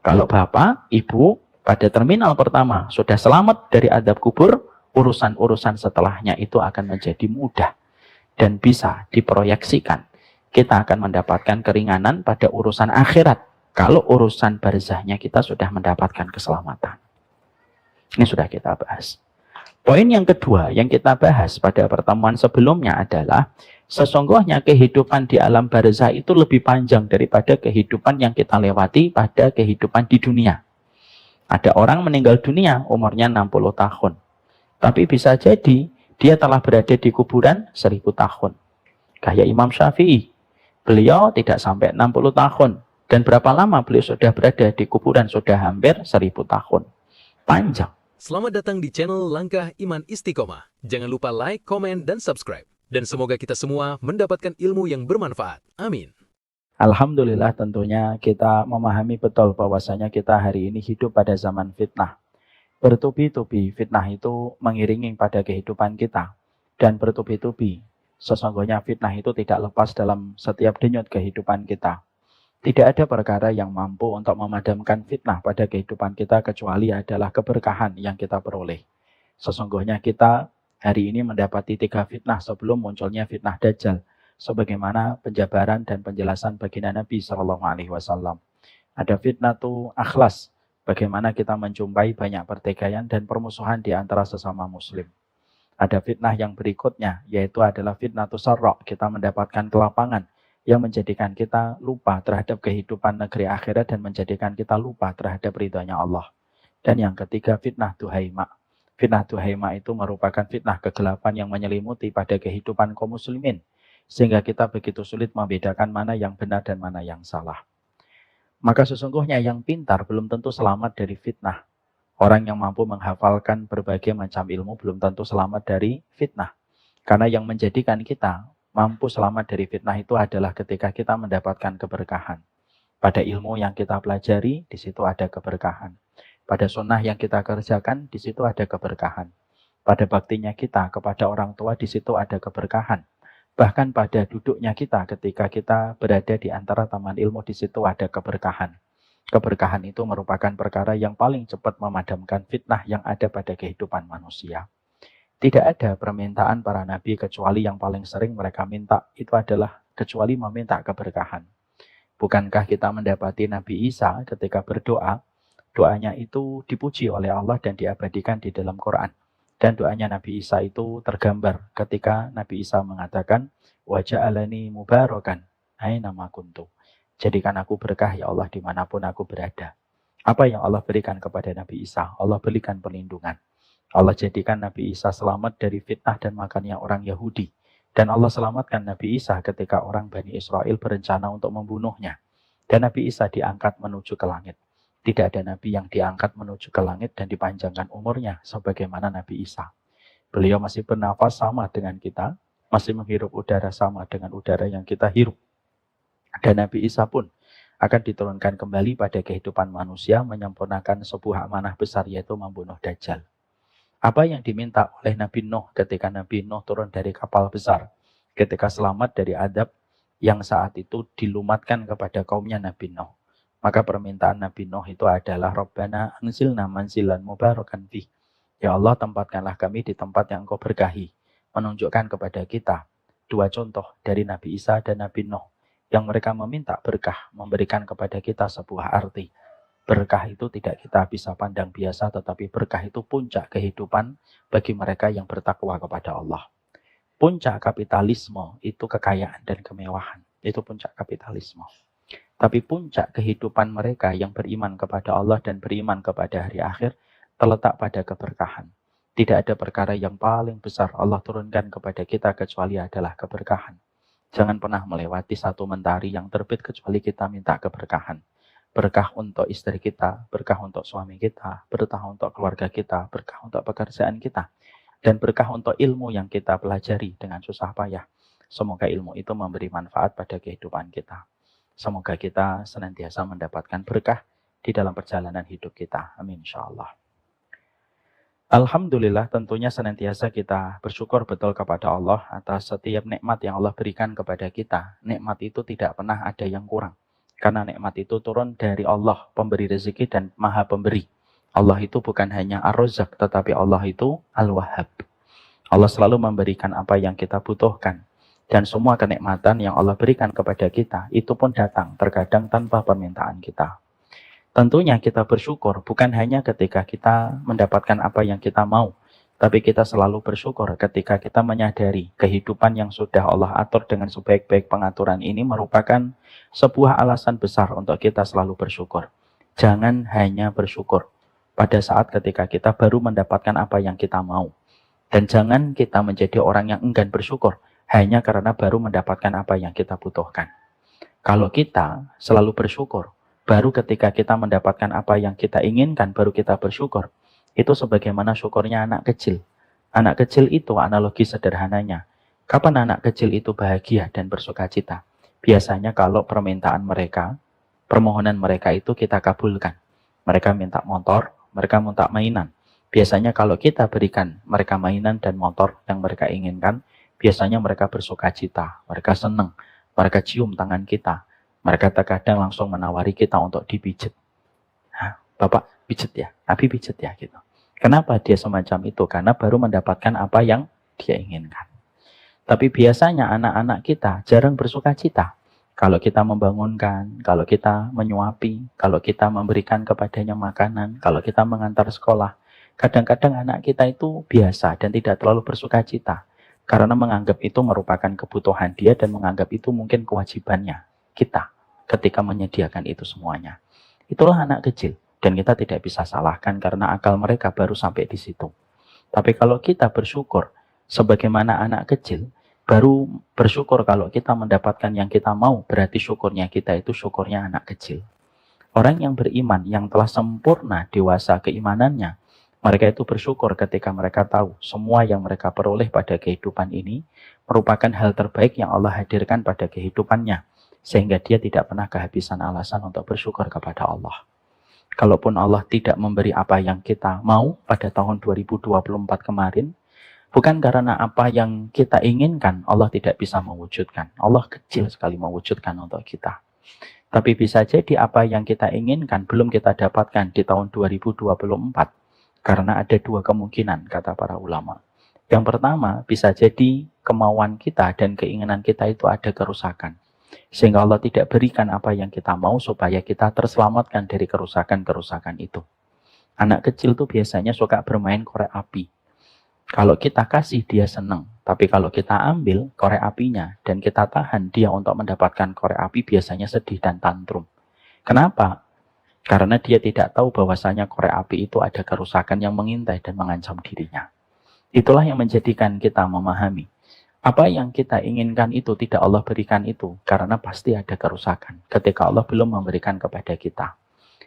Kalau bapak, ibu pada terminal pertama sudah selamat dari adab kubur, urusan-urusan setelahnya itu akan menjadi mudah dan bisa diproyeksikan. Kita akan mendapatkan keringanan pada urusan akhirat kalau urusan barzahnya kita sudah mendapatkan keselamatan. Ini sudah kita bahas. Poin yang kedua yang kita bahas pada pertemuan sebelumnya adalah sesungguhnya kehidupan di alam barzah itu lebih panjang daripada kehidupan yang kita lewati pada kehidupan di dunia. Ada orang meninggal dunia umurnya 60 tahun. Tapi bisa jadi dia telah berada di kuburan 1000 tahun. Kayak Imam Syafi'i. Beliau tidak sampai 60 tahun. Dan berapa lama beliau sudah berada di kuburan? Sudah hampir 1000 tahun. Panjang. Selamat datang di channel Langkah Iman Istiqomah. Jangan lupa like, komen, dan subscribe. Dan semoga kita semua mendapatkan ilmu yang bermanfaat. Amin. Alhamdulillah tentunya kita memahami betul bahwasanya kita hari ini hidup pada zaman fitnah. Bertubi-tubi fitnah itu mengiringi pada kehidupan kita. Dan bertubi-tubi sesungguhnya fitnah itu tidak lepas dalam setiap denyut kehidupan kita. Tidak ada perkara yang mampu untuk memadamkan fitnah pada kehidupan kita kecuali adalah keberkahan yang kita peroleh. Sesungguhnya kita hari ini mendapati 3 fitnah sebelum munculnya fitnah Dajjal. Sebagaimana penjabaran dan penjelasan baginda Nabi SAW. Ada fitnah tu akhlas. Bagaimana kita menjumpai banyak pertikaian dan permusuhan di antara sesama muslim. Ada fitnah yang berikutnya, yaitu adalah fitnah tu sarra. Kita mendapatkan kelapangan yang menjadikan kita lupa terhadap kehidupan negeri akhirat dan menjadikan kita lupa terhadap ridhonya Allah. Dan yang ketiga, fitnah tuhaima. Fitnah tuhaima itu merupakan fitnah kegelapan yang menyelimuti pada kehidupan kaum muslimin. Sehingga kita begitu sulit membedakan mana yang benar dan mana yang salah. Maka sesungguhnya yang pintar belum tentu selamat dari fitnah. Orang yang mampu menghafalkan berbagai macam ilmu belum tentu selamat dari fitnah. Karena yang menjadikan kita mampu selamat dari fitnah itu adalah ketika kita mendapatkan keberkahan. Pada ilmu yang kita pelajari, di situ ada keberkahan. Pada sunnah yang kita kerjakan, di situ ada keberkahan. Pada baktinya kita kepada orang tua, di situ ada keberkahan. Bahkan pada duduknya kita ketika kita berada di antara taman ilmu, di situ ada keberkahan. Keberkahan itu merupakan perkara yang paling cepat memadamkan fitnah yang ada pada kehidupan manusia. Tidak ada permintaan para nabi kecuali yang paling sering mereka minta itu adalah kecuali meminta keberkahan. Bukankah kita mendapati Nabi Isa ketika berdoa, doanya itu dipuji oleh Allah dan diabadikan di dalam Quran. Dan doanya Nabi Isa itu tergambar ketika Nabi Isa mengatakan, wa ja'alani mubarakan aina ma kuntu. Jadikan aku berkah ya Allah dimanapun aku berada. Apa yang Allah berikan kepada Nabi Isa? Allah berikan perlindungan. Allah jadikan Nabi Isa selamat dari fitnah dan makannya orang Yahudi. Dan Allah selamatkan Nabi Isa ketika orang Bani Israel berencana untuk membunuhnya. Dan Nabi Isa diangkat menuju ke langit. Tidak ada Nabi yang diangkat menuju ke langit dan dipanjangkan umurnya sebagaimana Nabi Isa. Beliau masih bernafas sama dengan kita, masih menghirup udara sama dengan udara yang kita hirup. Dan Nabi Isa pun akan diturunkan kembali pada kehidupan manusia menyempurnakan sebuah amanah besar yaitu membunuh Dajjal. Apa yang diminta oleh Nabi Nuh ketika Nabi Nuh turun dari kapal besar, ketika selamat dari adab yang saat itu dilumatkan kepada kaumnya Nabi Nuh. Maka permintaan Nabi Nuh itu adalah Rabbana anzilna manzilan mubarakan fih. Ya Allah, tempatkanlah kami di tempat yang Engkau berkahi. Menunjukkan kepada kita 2 contoh dari Nabi Isa dan Nabi Nuh yang mereka meminta berkah, memberikan kepada kita sebuah arti. Berkah itu tidak kita bisa pandang biasa, tetapi berkah itu puncak kehidupan bagi mereka yang bertakwa kepada Allah. Puncak kapitalisme itu kekayaan dan kemewahan. Itu puncak kapitalisme. Tapi puncak kehidupan mereka yang beriman kepada Allah dan beriman kepada hari akhir terletak pada keberkahan. Tidak ada perkara yang paling besar Allah turunkan kepada kita kecuali adalah keberkahan. Jangan pernah melewati satu mentari yang terbit kecuali kita minta keberkahan. Berkah untuk istri kita, berkah untuk suami kita, berkah untuk keluarga kita, berkah untuk pekerjaan kita, dan berkah untuk ilmu yang kita pelajari dengan susah payah. Semoga ilmu itu memberi manfaat pada kehidupan kita. Semoga kita senantiasa mendapatkan berkah di dalam perjalanan hidup kita. Amin insyaallah. Alhamdulillah tentunya senantiasa kita bersyukur betul kepada Allah atas setiap nikmat yang Allah berikan kepada kita. Nikmat itu tidak pernah ada yang kurang. Karena nikmat itu turun dari Allah, pemberi rezeki dan maha pemberi. Allah itu bukan hanya Ar-Razzaq, tetapi Allah itu Al-Wahhab. Allah selalu memberikan apa yang kita butuhkan. Dan semua kenikmatan yang Allah berikan kepada kita, itu pun datang terkadang tanpa permintaan kita. Tentunya kita bersyukur bukan hanya ketika kita mendapatkan apa yang kita mau, tapi kita selalu bersyukur ketika kita menyadari kehidupan yang sudah Allah atur dengan sebaik-baik pengaturan ini merupakan sebuah alasan besar untuk kita selalu bersyukur. Jangan hanya bersyukur pada saat ketika kita baru mendapatkan apa yang kita mau. Dan jangan kita menjadi orang yang enggan bersyukur hanya karena baru mendapatkan apa yang kita butuhkan. Kalau kita selalu bersyukur, baru ketika kita mendapatkan apa yang kita inginkan, baru kita bersyukur. Itu sebagaimana syukurnya anak kecil. Anak kecil itu analogi sederhananya. Kapan anak kecil itu bahagia dan bersuka cita? Biasanya kalau permintaan mereka, permohonan mereka itu kita kabulkan. Mereka minta motor, mereka minta mainan. Biasanya kalau kita berikan mereka mainan dan motor yang mereka inginkan, biasanya mereka bersuka cita, mereka senang, mereka cium tangan kita, mereka terkadang langsung menawari kita untuk dipijit. Bapak pijet ya, Abi pijet ya gitu. Kenapa dia semacam itu? Karena baru mendapatkan apa yang dia inginkan. Tapi biasanya anak-anak kita jarang bersuka cita. Kalau kita membangunkan, kalau kita menyuapi, kalau kita memberikan kepadanya makanan, kalau kita mengantar sekolah, kadang-kadang anak kita itu biasa dan tidak terlalu bersuka cita. Karena menganggap itu merupakan kebutuhan dia dan menganggap itu mungkin kewajibannya kita ketika menyediakan itu semuanya. Itulah anak kecil dan kita tidak bisa salahkan karena akal mereka baru sampai di situ. Tapi kalau kita bersyukur sebagaimana anak kecil, baru bersyukur kalau kita mendapatkan yang kita mau, berarti syukurnya kita itu syukurnya anak kecil. Orang yang beriman, yang telah sempurna dewasa keimanannya, mereka itu bersyukur ketika mereka tahu semua yang mereka peroleh pada kehidupan ini merupakan hal terbaik yang Allah hadirkan pada kehidupannya. Sehingga dia tidak pernah kehabisan alasan untuk bersyukur kepada Allah. Kalaupun Allah tidak memberi apa yang kita mau pada tahun 2024 kemarin, bukan karena apa yang kita inginkan Allah tidak bisa mewujudkan. Allah kecil sekali mewujudkan untuk kita. Tapi bisa jadi apa yang kita inginkan belum kita dapatkan di tahun 2024. Karena ada dua kemungkinan, kata para ulama. Yang pertama, bisa jadi kemauan kita dan keinginan kita itu ada kerusakan. Sehingga Allah tidak berikan apa yang kita mau supaya kita terselamatkan dari kerusakan-kerusakan itu. Anak kecil tuh biasanya suka bermain korek api. Kalau kita kasih, dia senang. Tapi kalau kita ambil korek apinya dan kita tahan dia untuk mendapatkan korek api, biasanya sedih dan tantrum. Kenapa? Karena dia tidak tahu bahwasanya korek api itu ada kerusakan yang mengintai dan mengancam dirinya. Itulah yang menjadikan kita memahami. Apa yang kita inginkan itu tidak Allah berikan itu. Karena pasti ada kerusakan ketika Allah belum memberikan kepada kita.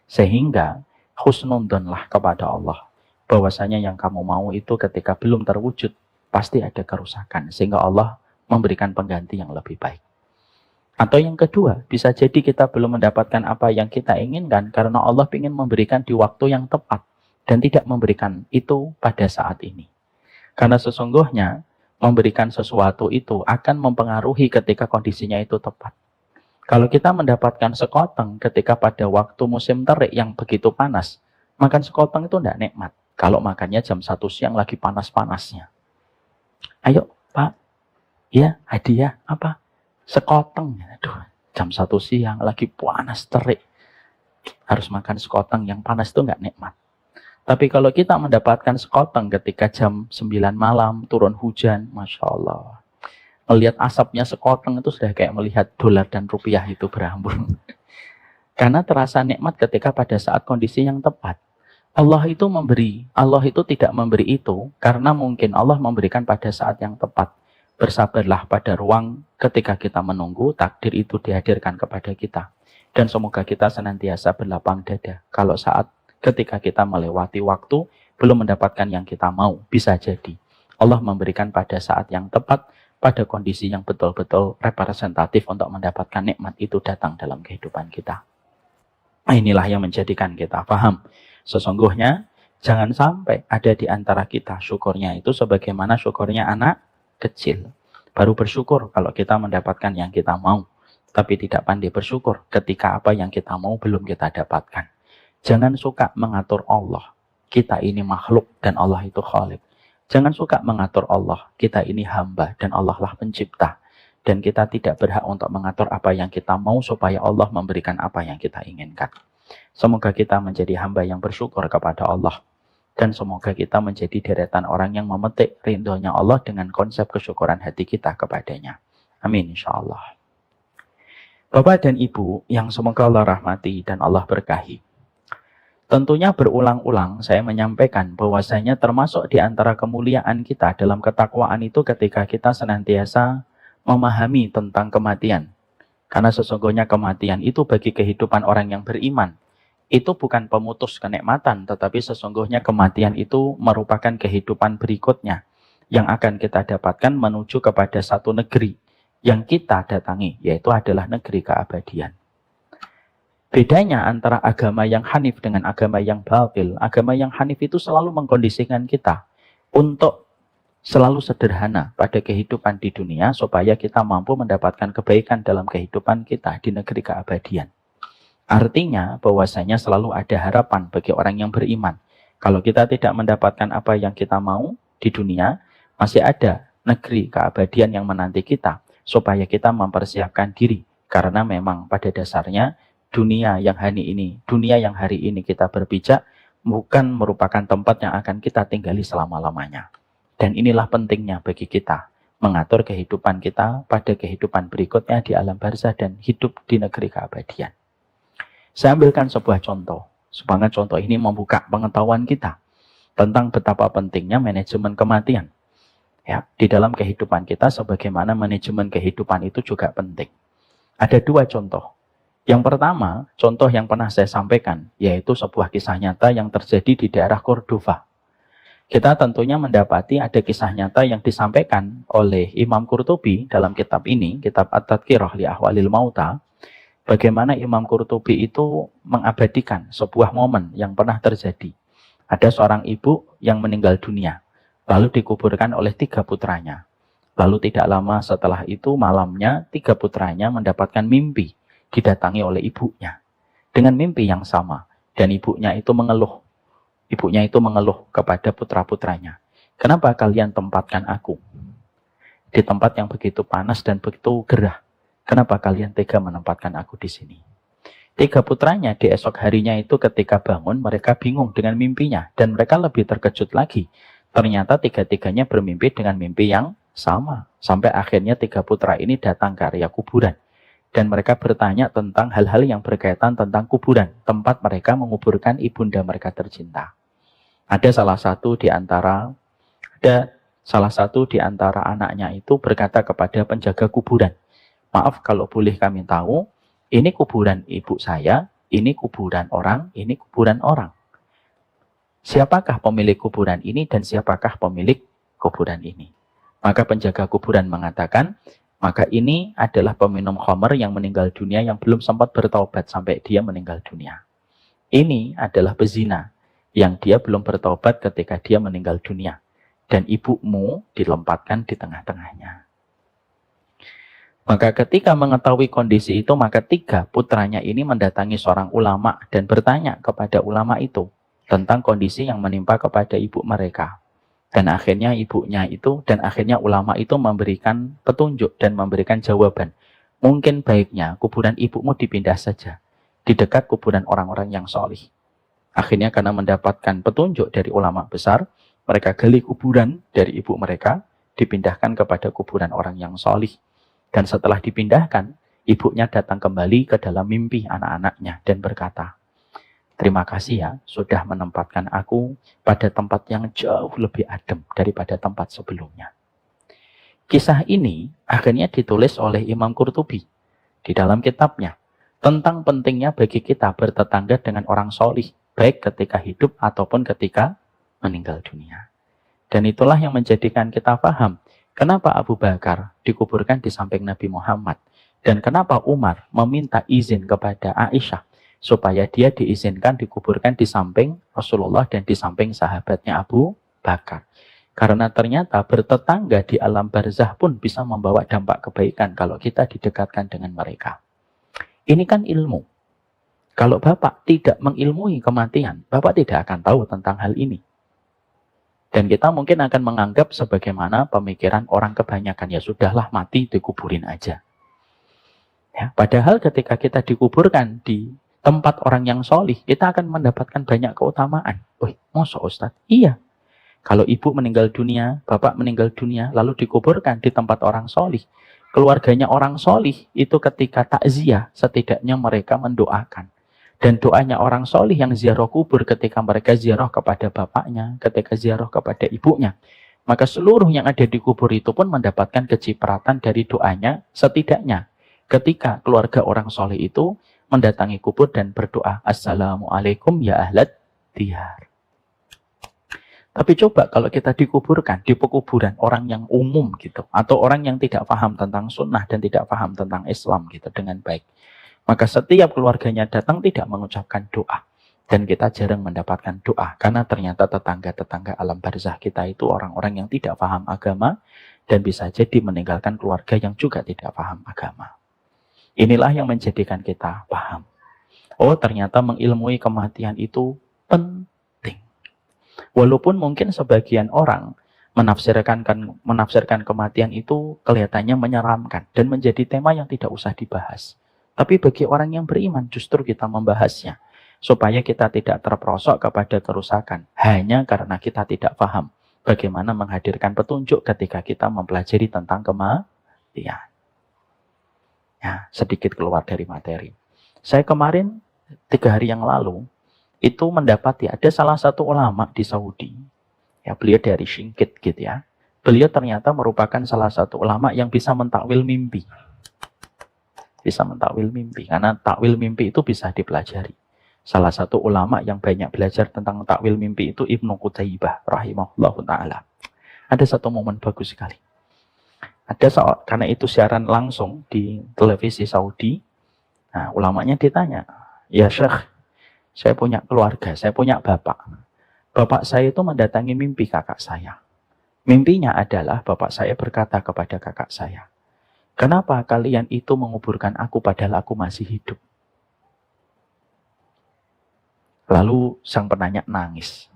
Sehingga husnudonlah kepada Allah. Bahwasanya yang kamu mau itu ketika belum terwujud, pasti ada kerusakan. Sehingga Allah memberikan pengganti yang lebih baik. Atau yang kedua, bisa jadi kita belum mendapatkan apa yang kita inginkan karena Allah ingin memberikan di waktu yang tepat dan tidak memberikan itu pada saat ini. Karena sesungguhnya memberikan sesuatu itu akan mempengaruhi ketika kondisinya itu tepat. Kalau kita mendapatkan sekoteng ketika pada waktu musim terik yang begitu panas, makan sekoteng itu tidak nikmat. Kalau makannya jam 1 siang lagi panas-panasnya. Ayo Pak, ya hadiah apa? Sekoteng, aduh, jam 1 siang lagi panas terik, harus makan sekoteng yang panas itu nggak nikmat. Tapi kalau kita mendapatkan sekoteng ketika jam 9 malam turun hujan, masya Allah, melihat asapnya sekoteng itu sudah kayak melihat dolar dan rupiah itu berambung. Karena terasa nikmat ketika pada saat kondisi yang tepat. Allah itu memberi, Allah itu tidak memberi itu karena mungkin Allah memberikan pada saat yang tepat. Bersabarlah pada ruang ketika kita menunggu takdir itu dihadirkan kepada kita. Dan semoga kita senantiasa berlapang dada. Kalau saat ketika kita melewati waktu, belum mendapatkan yang kita mau, bisa jadi Allah memberikan pada saat yang tepat, pada kondisi yang betul-betul representatif untuk mendapatkan nikmat itu datang dalam kehidupan kita. Inilah yang menjadikan kita paham. Sesungguhnya, jangan sampai ada di antara kita syukurnya itu sebagaimana syukurnya anak kecil. Baru bersyukur kalau kita mendapatkan yang kita mau. tapi tidak pandai bersyukur ketika apa yang kita mau belum kita dapatkan. Jangan suka mengatur Allah. Kita ini makhluk dan Allah itu khalik. Jangan suka mengatur Allah. Kita ini hamba dan Allah lah pencipta. Dan kita tidak berhak untuk mengatur apa yang kita mau supaya Allah memberikan apa yang kita inginkan. Semoga kita menjadi hamba yang bersyukur kepada Allah. Dan semoga kita menjadi deretan orang yang memetik ridhonya Allah dengan konsep kesyukuran hati kita kepadanya. Amin insyaallah. Bapak dan Ibu yang semoga Allah rahmati dan Allah berkahi. Tentunya berulang-ulang saya menyampaikan bahwasanya termasuk di antara kemuliaan kita dalam ketakwaan itu ketika kita senantiasa memahami tentang kematian. Karena sesungguhnya kematian itu bagi kehidupan orang yang beriman, itu bukan pemutus kenikmatan, tetapi sesungguhnya kematian itu merupakan kehidupan berikutnya yang akan kita dapatkan menuju kepada satu negeri yang kita datangi, yaitu adalah negeri keabadian. Bedanya antara agama yang hanif dengan agama yang batil, agama yang hanif itu selalu mengkondisikan kita untuk selalu sederhana pada kehidupan di dunia supaya kita mampu mendapatkan kebaikan dalam kehidupan kita di negeri keabadian. Artinya bahwasanya selalu ada harapan bagi orang yang beriman. Kalau kita tidak mendapatkan apa yang kita mau di dunia, masih ada negeri keabadian yang menanti kita supaya kita mempersiapkan diri. Karena memang pada dasarnya dunia yang hari ini kita berpijak bukan merupakan tempat yang akan kita tinggali selama-lamanya. Dan inilah pentingnya bagi kita mengatur kehidupan kita pada kehidupan berikutnya di alam barzah dan hidup di negeri keabadian. Saya ambilkan sebuah contoh. Semangat contoh ini membuka pengetahuan kita tentang betapa pentingnya manajemen kematian. Ya, di dalam kehidupan kita sebagaimana manajemen kehidupan itu juga penting. Ada dua contoh. Yang pertama, contoh yang pernah saya sampaikan, yaitu sebuah kisah nyata yang terjadi di daerah Cordova. Kita tentunya mendapati ada kisah nyata yang disampaikan oleh Imam Qurtubi dalam kitab ini, kitab At-Tadhkirah li Ahwalil Mauta, bagaimana Imam Qurtubi itu mengabadikan sebuah momen yang pernah terjadi. Ada seorang ibu yang meninggal dunia, lalu dikuburkan oleh 3 putranya. Lalu tidak lama setelah itu malamnya 3 putranya mendapatkan mimpi didatangi oleh ibunya dengan mimpi yang sama, dan ibunya itu mengeluh kepada putra-putranya, kenapa kalian tempatkan aku di tempat yang begitu panas dan begitu gerah? Kenapa kalian tega menempatkan aku di sini? 3 putranya di esok harinya itu ketika bangun mereka bingung dengan mimpinya dan mereka lebih terkejut lagi. Ternyata 3-tiganya bermimpi dengan mimpi yang sama, sampai akhirnya 3 putra ini datang ke area kuburan. Dan mereka bertanya tentang hal-hal yang berkaitan tentang kuburan, tempat mereka menguburkan ibunda mereka tercinta. Ada salah satu di antara anaknya itu berkata kepada penjaga kuburan, maaf kalau boleh kami tahu, ini kuburan ibu saya, ini kuburan orang, ini kuburan orang. Siapakah pemilik kuburan ini dan siapakah pemilik kuburan ini? Maka penjaga kuburan mengatakan, maka ini adalah peminum khamr yang meninggal dunia yang belum sempat bertaubat sampai dia meninggal dunia. Ini adalah pezina yang dia belum bertaubat ketika dia meninggal dunia. Dan ibumu dilempatkan di tengah-tengahnya. Maka ketika mengetahui kondisi itu, maka 3 putranya ini mendatangi seorang ulama dan bertanya kepada ulama itu tentang kondisi yang menimpa kepada ibu mereka. Dan akhirnya ulama itu memberikan petunjuk dan memberikan jawaban. Mungkin baiknya kuburan ibumu dipindah saja di dekat kuburan orang-orang yang solih. Akhirnya karena mendapatkan petunjuk dari ulama besar, mereka gali kuburan dari ibu mereka, dipindahkan kepada kuburan orang yang solih. Dan setelah dipindahkan, ibunya datang kembali ke dalam mimpi anak-anaknya dan berkata, terima kasih ya, sudah menempatkan aku pada tempat yang jauh lebih adem daripada tempat sebelumnya. Kisah ini akhirnya ditulis oleh Imam Qurtubi di dalam kitabnya tentang pentingnya bagi kita bertetangga dengan orang solih, baik ketika hidup ataupun ketika meninggal dunia. Dan itulah yang menjadikan kita paham kenapa Abu Bakar dikuburkan di samping Nabi Muhammad dan kenapa Umar meminta izin kepada Aisyah supaya dia diizinkan dikuburkan di samping Rasulullah dan di samping sahabatnya Abu Bakar. Karena ternyata bertetangga di alam barzah pun bisa membawa dampak kebaikan kalau kita didekatkan dengan mereka. Ini kan ilmu. Kalau Bapak tidak mengilmui kematian, Bapak tidak akan tahu tentang hal ini. Dan kita mungkin akan menganggap sebagaimana pemikiran orang kebanyakan, ya sudahlah mati dikuburin aja. Ya, padahal ketika kita dikuburkan di tempat orang yang solih, kita akan mendapatkan banyak keutamaan. Wih, masa Ustaz? Iya. Kalau ibu meninggal dunia, bapak meninggal dunia, lalu dikuburkan di tempat orang solih, keluarganya orang solih itu ketika takziah, setidaknya mereka mendoakan. Dan doanya orang solih yang ziarah kubur ketika mereka ziarah kepada bapaknya, ketika ziarah kepada ibunya, maka seluruh yang ada di kubur itu pun mendapatkan kecipratan dari doanya, setidaknya ketika keluarga orang solih itu mendatangi kubur dan berdoa, Assalamualaikum ya ahlat diyar. Tapi coba kalau kita dikuburkan di pekuburan orang yang umum gitu, atau orang yang tidak paham tentang sunnah dan tidak paham tentang Islam gitu dengan baik, maka setiap keluarganya datang tidak mengucapkan doa. Dan kita jarang mendapatkan doa. Karena ternyata tetangga-tetangga alam barzah kita itu orang-orang yang tidak paham agama. Dan bisa jadi meninggalkan keluarga yang juga tidak paham agama. Inilah yang menjadikan kita paham. Oh, ternyata mengilmui kematian itu penting. Walaupun mungkin sebagian orang menafsirkan kematian itu kelihatannya menyeramkan. Dan menjadi tema yang tidak usah dibahas. Tapi bagi orang yang beriman justru kita membahasnya. Supaya kita tidak terperosok kepada kerusakan. Hanya karena kita tidak paham bagaimana menghadirkan petunjuk ketika kita mempelajari tentang kematian. Ya, sedikit keluar dari materi. Saya kemarin 3 hari yang lalu itu mendapati ada salah satu ulama di Saudi. Ya, beliau dari Singkit gitu ya. Beliau ternyata merupakan salah satu ulama yang bisa mentakwil mimpi. Bisa mentakwil mimpi, karena takwil mimpi itu bisa dipelajari. Salah satu ulama yang banyak belajar tentang takwil mimpi itu Ibnu Qutaibah rahimahullahu ta'ala. Ada satu momen bagus sekali. Karena itu siaran langsung di televisi Saudi. Nah, ulamanya ditanya, ya Syekh, saya punya keluarga, saya punya bapak. Bapak saya itu mendatangi mimpi kakak saya. Mimpinya adalah bapak saya berkata kepada kakak saya, kenapa kalian itu menguburkan aku padahal aku masih hidup? Lalu sang penanya nangis.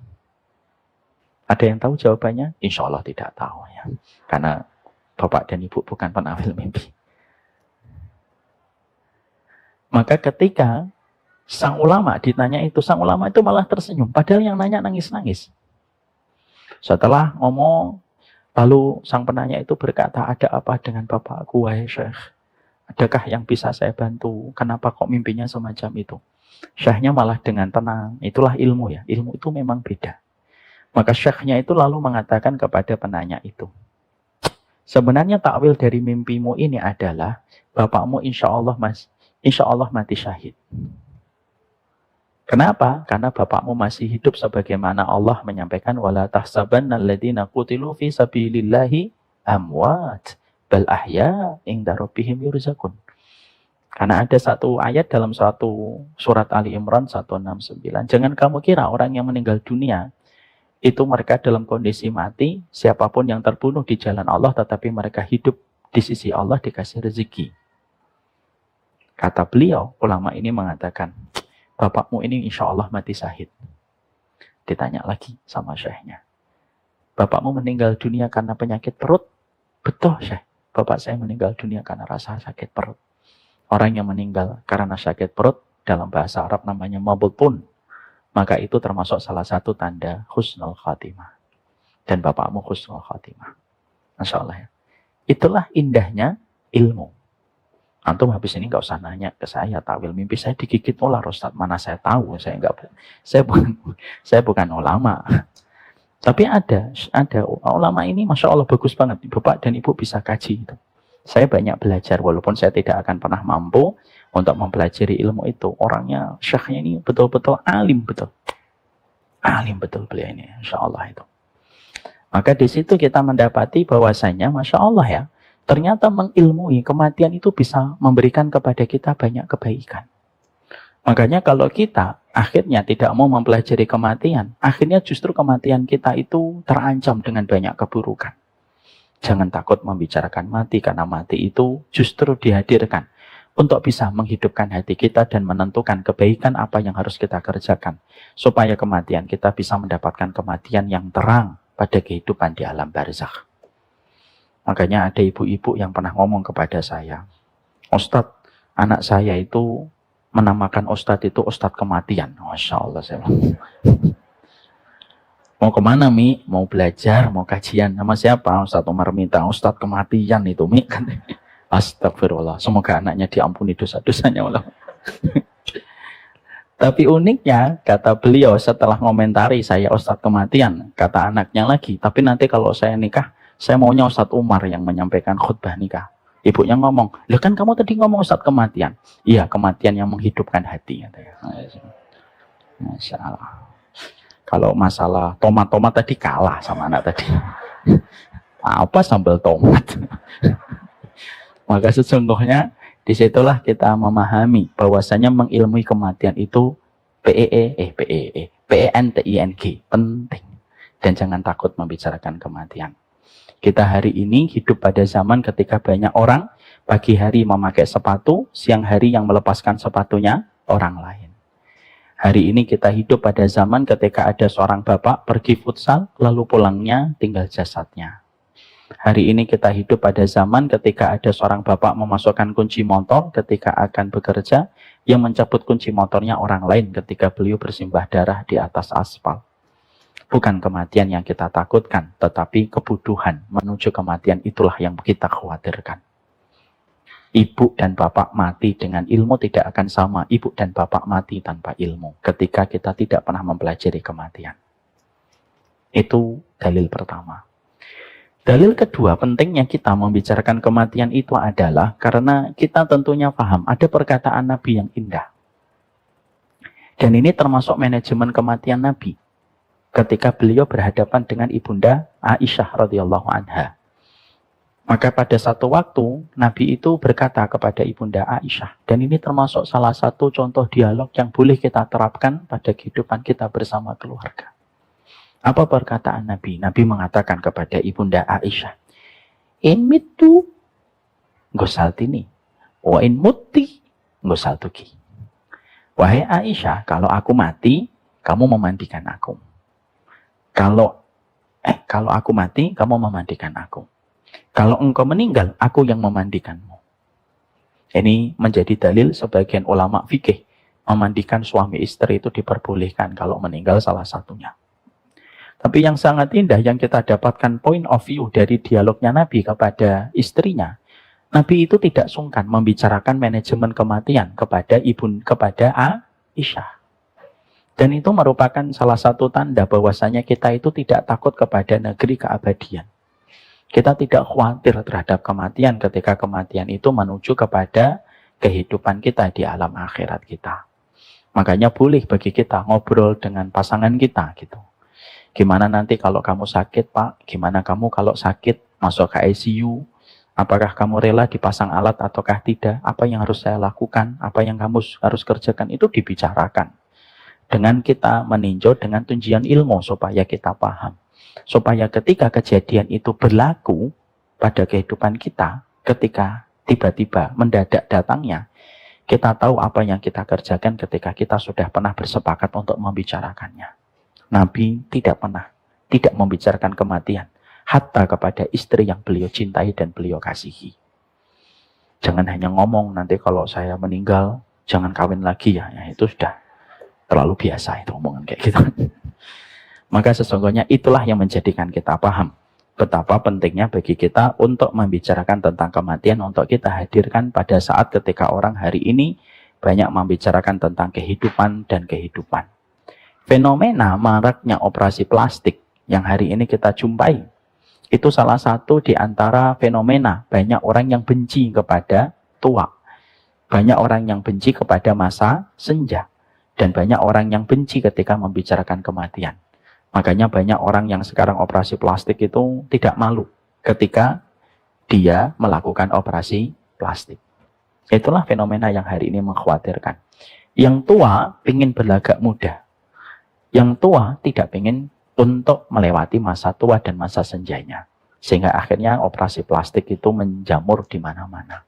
Ada yang tahu jawabannya? Insya Allah tidak tahu ya. Karena bapak dan ibu bukan penakwil mimpi. Maka ketika sang ulama ditanya itu, sang ulama itu malah tersenyum. Padahal yang nanya nangis-nangis. Setelah ngomong, lalu sang penanya itu berkata, ada apa dengan bapakku, wahai Syekh? Adakah yang bisa saya bantu? Kenapa kok mimpinya semacam itu? Syekhnya malah dengan tenang. Itulah ilmu ya. Ilmu itu memang beda. Maka syekhnya itu lalu mengatakan kepada penanya itu, sebenarnya takwil dari mimpimu ini adalah bapakmu insya Allah mati syahid. Kenapa? Karena bapakmu masih hidup sebagaimana Allah menyampaikan wala tahsabanna alladziina qutilu fi sabilillahi amwat bal ahya inda rabbihim yurzaqun. Karena ada satu ayat dalam satu surat Ali Imran 169. Jangan kamu kira orang yang meninggal dunia itu mereka dalam kondisi mati, siapapun yang terbunuh di jalan Allah tetapi mereka hidup di sisi Allah dikasih rezeki. Kata beliau, ulama ini mengatakan, bapakmu ini insya Allah mati syahid. Ditanya lagi sama syekhnya, bapakmu meninggal dunia karena penyakit perut? Betul Syekh, bapak saya meninggal dunia karena rasa sakit perut. Orang yang meninggal karena sakit perut dalam bahasa Arab namanya mabutun. Maka itu termasuk salah satu tanda husnul khatimah. Dan bapakmu husnul khatimah. Masya Allah ya. Itulah indahnya ilmu. Antum habis ini nggak usah nanya ke saya takwil mimpi, saya digigit ular Ustaz, mana saya tahu, saya bukan ulama. Tapi ada ulama ini masya Allah bagus banget, bapak dan ibu bisa kaji itu. Saya banyak belajar walaupun saya tidak akan pernah mampu untuk mempelajari ilmu itu. Orangnya syekhnya ini betul-betul alim betul. Alim betul beliau ini, insya Allah itu. Maka di situ kita mendapati bahwasanya masya Allah ya, ternyata mengilmui kematian itu bisa memberikan kepada kita banyak kebaikan. Makanya kalau kita akhirnya tidak mau mempelajari kematian, akhirnya justru kematian kita itu terancam dengan banyak keburukan. Jangan takut membicarakan mati, karena mati itu justru dihadirkan untuk bisa menghidupkan hati kita dan menentukan kebaikan apa yang harus kita kerjakan. Supaya kematian kita bisa mendapatkan kematian yang terang pada kehidupan di alam barzakh. Makanya ada ibu-ibu yang pernah ngomong kepada saya, Ustadz, anak saya itu menamakan Ustadz itu Ustadz kematian. Masya Allah, saya bilang. Mau kemana, Mi? Mau belajar, mau kajian. Sama siapa? Ustadz Umar minta Ustadz kematian itu, Mi. Astagfirullah. Semoga anaknya diampuni dosa-dosanya. Tapi uniknya, kata beliau setelah ngomentari saya Ustadz kematian, kata anaknya lagi, tapi nanti kalau saya nikah, saya maunya Ustadz Umar yang menyampaikan khutbah nikah. Ibunya ngomong, loh kan kamu tadi ngomong Ustadz kematian. Iya, kematian yang menghidupkan hati. Masya Allah. Kalau masalah tomat-tomat tadi kalah sama anak tadi. Apa sambal tomat? Maka sesungguhnya disitulah kita memahami bahwasanya mengilmui kematian itu PENTING, penting. Dan jangan takut membicarakan kematian. Kita hari ini hidup pada zaman ketika banyak orang pagi hari memakai sepatu, siang hari yang melepaskan sepatunya orang lain. Hari ini kita hidup pada zaman ketika ada seorang bapak pergi futsal, lalu pulangnya tinggal jasadnya. Hari ini kita hidup pada zaman ketika ada seorang bapak memasukkan kunci motor ketika akan bekerja, yang mencabut kunci motornya orang lain ketika beliau bersimbah darah di atas aspal. Bukan kematian yang kita takutkan, tetapi kebutuhan menuju kematian itulah yang kita khawatirkan. Ibu dan bapak mati dengan ilmu tidak akan sama ibu dan bapak mati tanpa ilmu ketika kita tidak pernah mempelajari kematian. Itu dalil pertama. Dalil kedua, pentingnya kita membicarakan kematian itu adalah karena kita tentunya paham ada perkataan Nabi yang indah. Dan ini termasuk manajemen kematian Nabi. Ketika beliau berhadapan dengan Ibunda Aisyah radhiyallahu anha. Maka pada satu waktu, Nabi itu berkata kepada Ibunda Aisyah, dan ini termasuk salah satu contoh dialog yang boleh kita terapkan pada kehidupan kita bersama keluarga. Apa perkataan Nabi? Nabi mengatakan kepada Ibunda Aisyah, in mitu gosaltini, wa in muti gosaltuki. Wahai Aisyah, kalau aku mati, kamu memandikan aku. Kalau aku mati, kamu memandikan aku. Kalau engkau meninggal, aku yang memandikanmu. Ini menjadi dalil sebagian ulama fikih. Memandikan suami istri itu diperbolehkan kalau meninggal salah satunya. Tapi yang sangat indah yang kita dapatkan point of view dari dialognya Nabi kepada istrinya. Nabi itu tidak sungkan membicarakan manajemen kematian kepada Aisyah. Dan itu merupakan salah satu tanda bahwasanya kita itu tidak takut kepada negeri keabadian. Kita tidak khawatir terhadap kematian ketika kematian itu menuju kepada kehidupan kita di alam akhirat kita. Makanya boleh bagi kita ngobrol dengan pasangan kita gitu. Gimana nanti kalau kamu sakit, Pak? Gimana kamu kalau sakit masuk ke ICU? Apakah kamu rela dipasang alat ataukah tidak? Apa yang harus saya lakukan? Apa yang kamu harus kerjakan? Itu dibicarakan. Dengan kita meninjau dengan tunjian ilmu supaya kita paham. Supaya ketika kejadian itu berlaku pada kehidupan kita, ketika tiba-tiba mendadak datangnya, kita tahu apa yang kita kerjakan ketika kita sudah pernah bersepakat untuk membicarakannya. Nabi tidak membicarakan kematian, hatta kepada istri yang beliau cintai dan beliau kasihi. Jangan hanya ngomong, nanti kalau saya meninggal, jangan kawin lagi ya itu sudah terlalu biasa itu omongan kayak gitu. Maka sesungguhnya itulah yang menjadikan kita paham betapa pentingnya bagi kita untuk membicarakan tentang kematian, untuk kita hadirkan pada saat ketika orang hari ini banyak membicarakan tentang kehidupan dan kehidupan. Fenomena maraknya operasi plastik yang hari ini kita jumpai, itu salah satu di antara fenomena banyak orang yang benci kepada tua, banyak orang yang benci kepada masa senja, dan banyak orang yang benci ketika membicarakan kematian. Makanya banyak orang yang sekarang operasi plastik itu tidak malu ketika dia melakukan operasi plastik. Itulah fenomena yang hari ini mengkhawatirkan. Yang tua ingin berlagak muda. Yang tua tidak ingin untuk melewati masa tua dan masa senjanya. Sehingga akhirnya operasi plastik itu menjamur di mana-mana.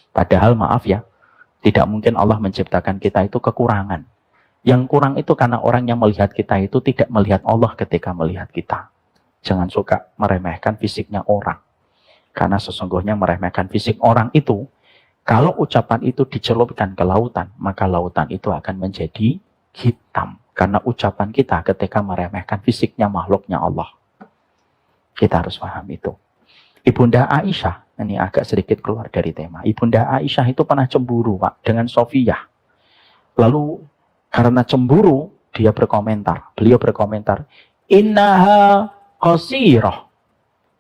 Padahal maaf ya, tidak mungkin Allah menciptakan kita itu kekurangan. Yang kurang itu karena orang yang melihat kita itu tidak melihat Allah ketika melihat kita. Jangan suka meremehkan fisiknya orang. Karena sesungguhnya meremehkan fisik orang itu, kalau ucapan itu dicelupkan ke lautan, maka lautan itu akan menjadi hitam. Karena ucapan kita ketika meremehkan fisiknya makhluknya Allah. Kita harus paham itu. Ibunda Aisyah, ini agak sedikit keluar dari tema. Ibunda Aisyah itu pernah cemburu, Pak, dengan Sofiyah. Lalu karena cemburu, beliau berkomentar, innaha qasirah.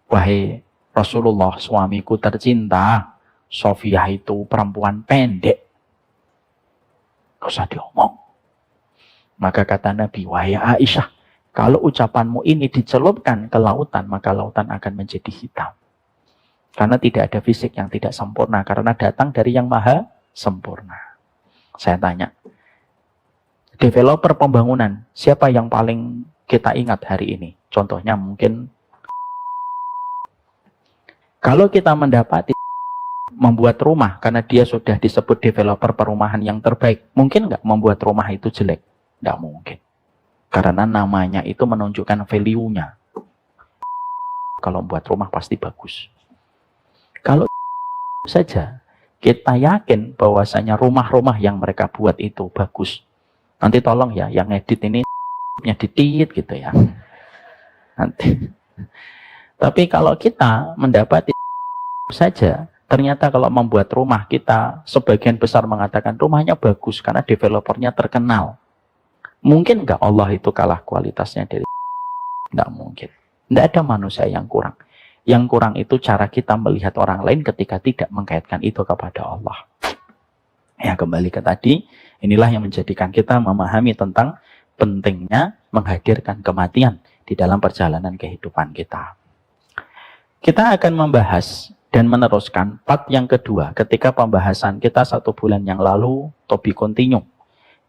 Wahai Rasulullah, suamiku tercinta, Sofiyah itu perempuan pendek. Gak usah diomong. Maka kata Nabi, wahai Aisyah, kalau ucapanmu ini dicelupkan ke lautan, maka lautan akan menjadi hitam. Karena tidak ada fisik yang tidak sempurna, karena datang dari yang maha sempurna. Saya tanya, developer pembangunan, siapa yang paling kita ingat hari ini? Contohnya mungkin, kalau kita mendapati membuat rumah, karena dia sudah disebut developer perumahan yang terbaik, mungkin nggak membuat rumah itu jelek? Nggak mungkin. Karena namanya itu menunjukkan value-nya. Kalau buat rumah pasti bagus. Kalau saja kita yakin bahwasanya rumah-rumah yang mereka buat itu bagus. Nanti tolong ya, yang edit ini ditit gitu ya. Nanti. Tapi kalau kita mendapati saja, ternyata kalau membuat rumah kita, sebagian besar mengatakan rumahnya bagus karena developernya terkenal. Mungkin nggak Allah itu kalah kualitasnya dari? Nggak mungkin. Nggak ada manusia yang kurang. Yang kurang itu cara kita melihat orang lain ketika tidak mengkaitkan itu kepada Allah. Ya, kembali ke tadi, inilah yang menjadikan kita memahami tentang pentingnya menghadirkan kematian di dalam perjalanan kehidupan kita. Kita akan membahas dan meneruskan part yang kedua ketika pembahasan kita 1 bulan yang lalu, to be continue.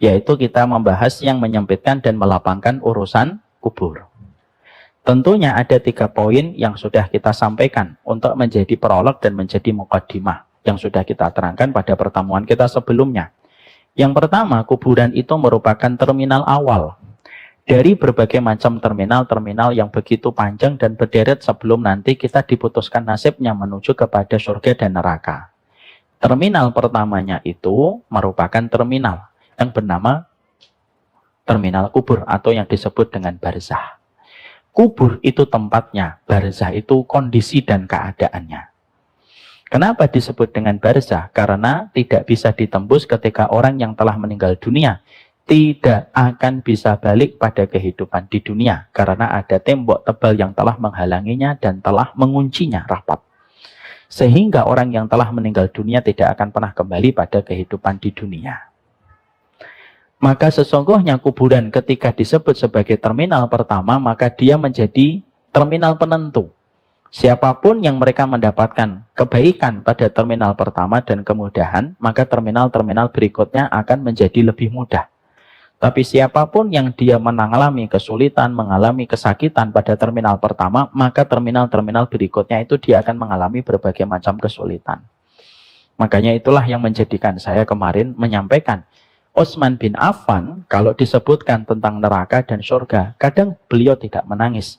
Yaitu kita membahas yang menyempitkan dan melapangkan urusan kubur. Tentunya ada 3 poin yang sudah kita sampaikan untuk menjadi prolog dan menjadi muqaddimah yang sudah kita terangkan pada pertemuan kita sebelumnya. Yang pertama, kuburan itu merupakan terminal awal dari berbagai macam terminal-terminal yang begitu panjang dan berderet sebelum nanti kita diputuskan nasibnya menuju kepada surga dan neraka. Terminal pertamanya itu merupakan terminal yang bernama terminal kubur atau yang disebut dengan barzah. Kubur itu tempatnya, barzah itu kondisi dan keadaannya. Kenapa disebut dengan barzah? Karena tidak bisa ditembus ketika orang yang telah meninggal dunia tidak akan bisa balik pada kehidupan di dunia karena ada tembok tebal yang telah menghalanginya dan telah menguncinya rapat. Sehingga orang yang telah meninggal dunia tidak akan pernah kembali pada kehidupan di dunia. Maka sesungguhnya kuburan ketika disebut sebagai terminal pertama, maka dia menjadi terminal penentu. Siapapun yang mereka mendapatkan kebaikan pada terminal pertama dan kemudahan, maka terminal-terminal berikutnya akan menjadi lebih mudah. Tapi siapapun yang dia mengalami kesulitan, mengalami kesakitan pada terminal pertama, maka terminal-terminal berikutnya itu dia akan mengalami berbagai macam kesulitan. Makanya itulah yang menjadikan saya kemarin menyampaikan, Utsman bin Affan kalau disebutkan tentang neraka dan surga, kadang beliau tidak menangis.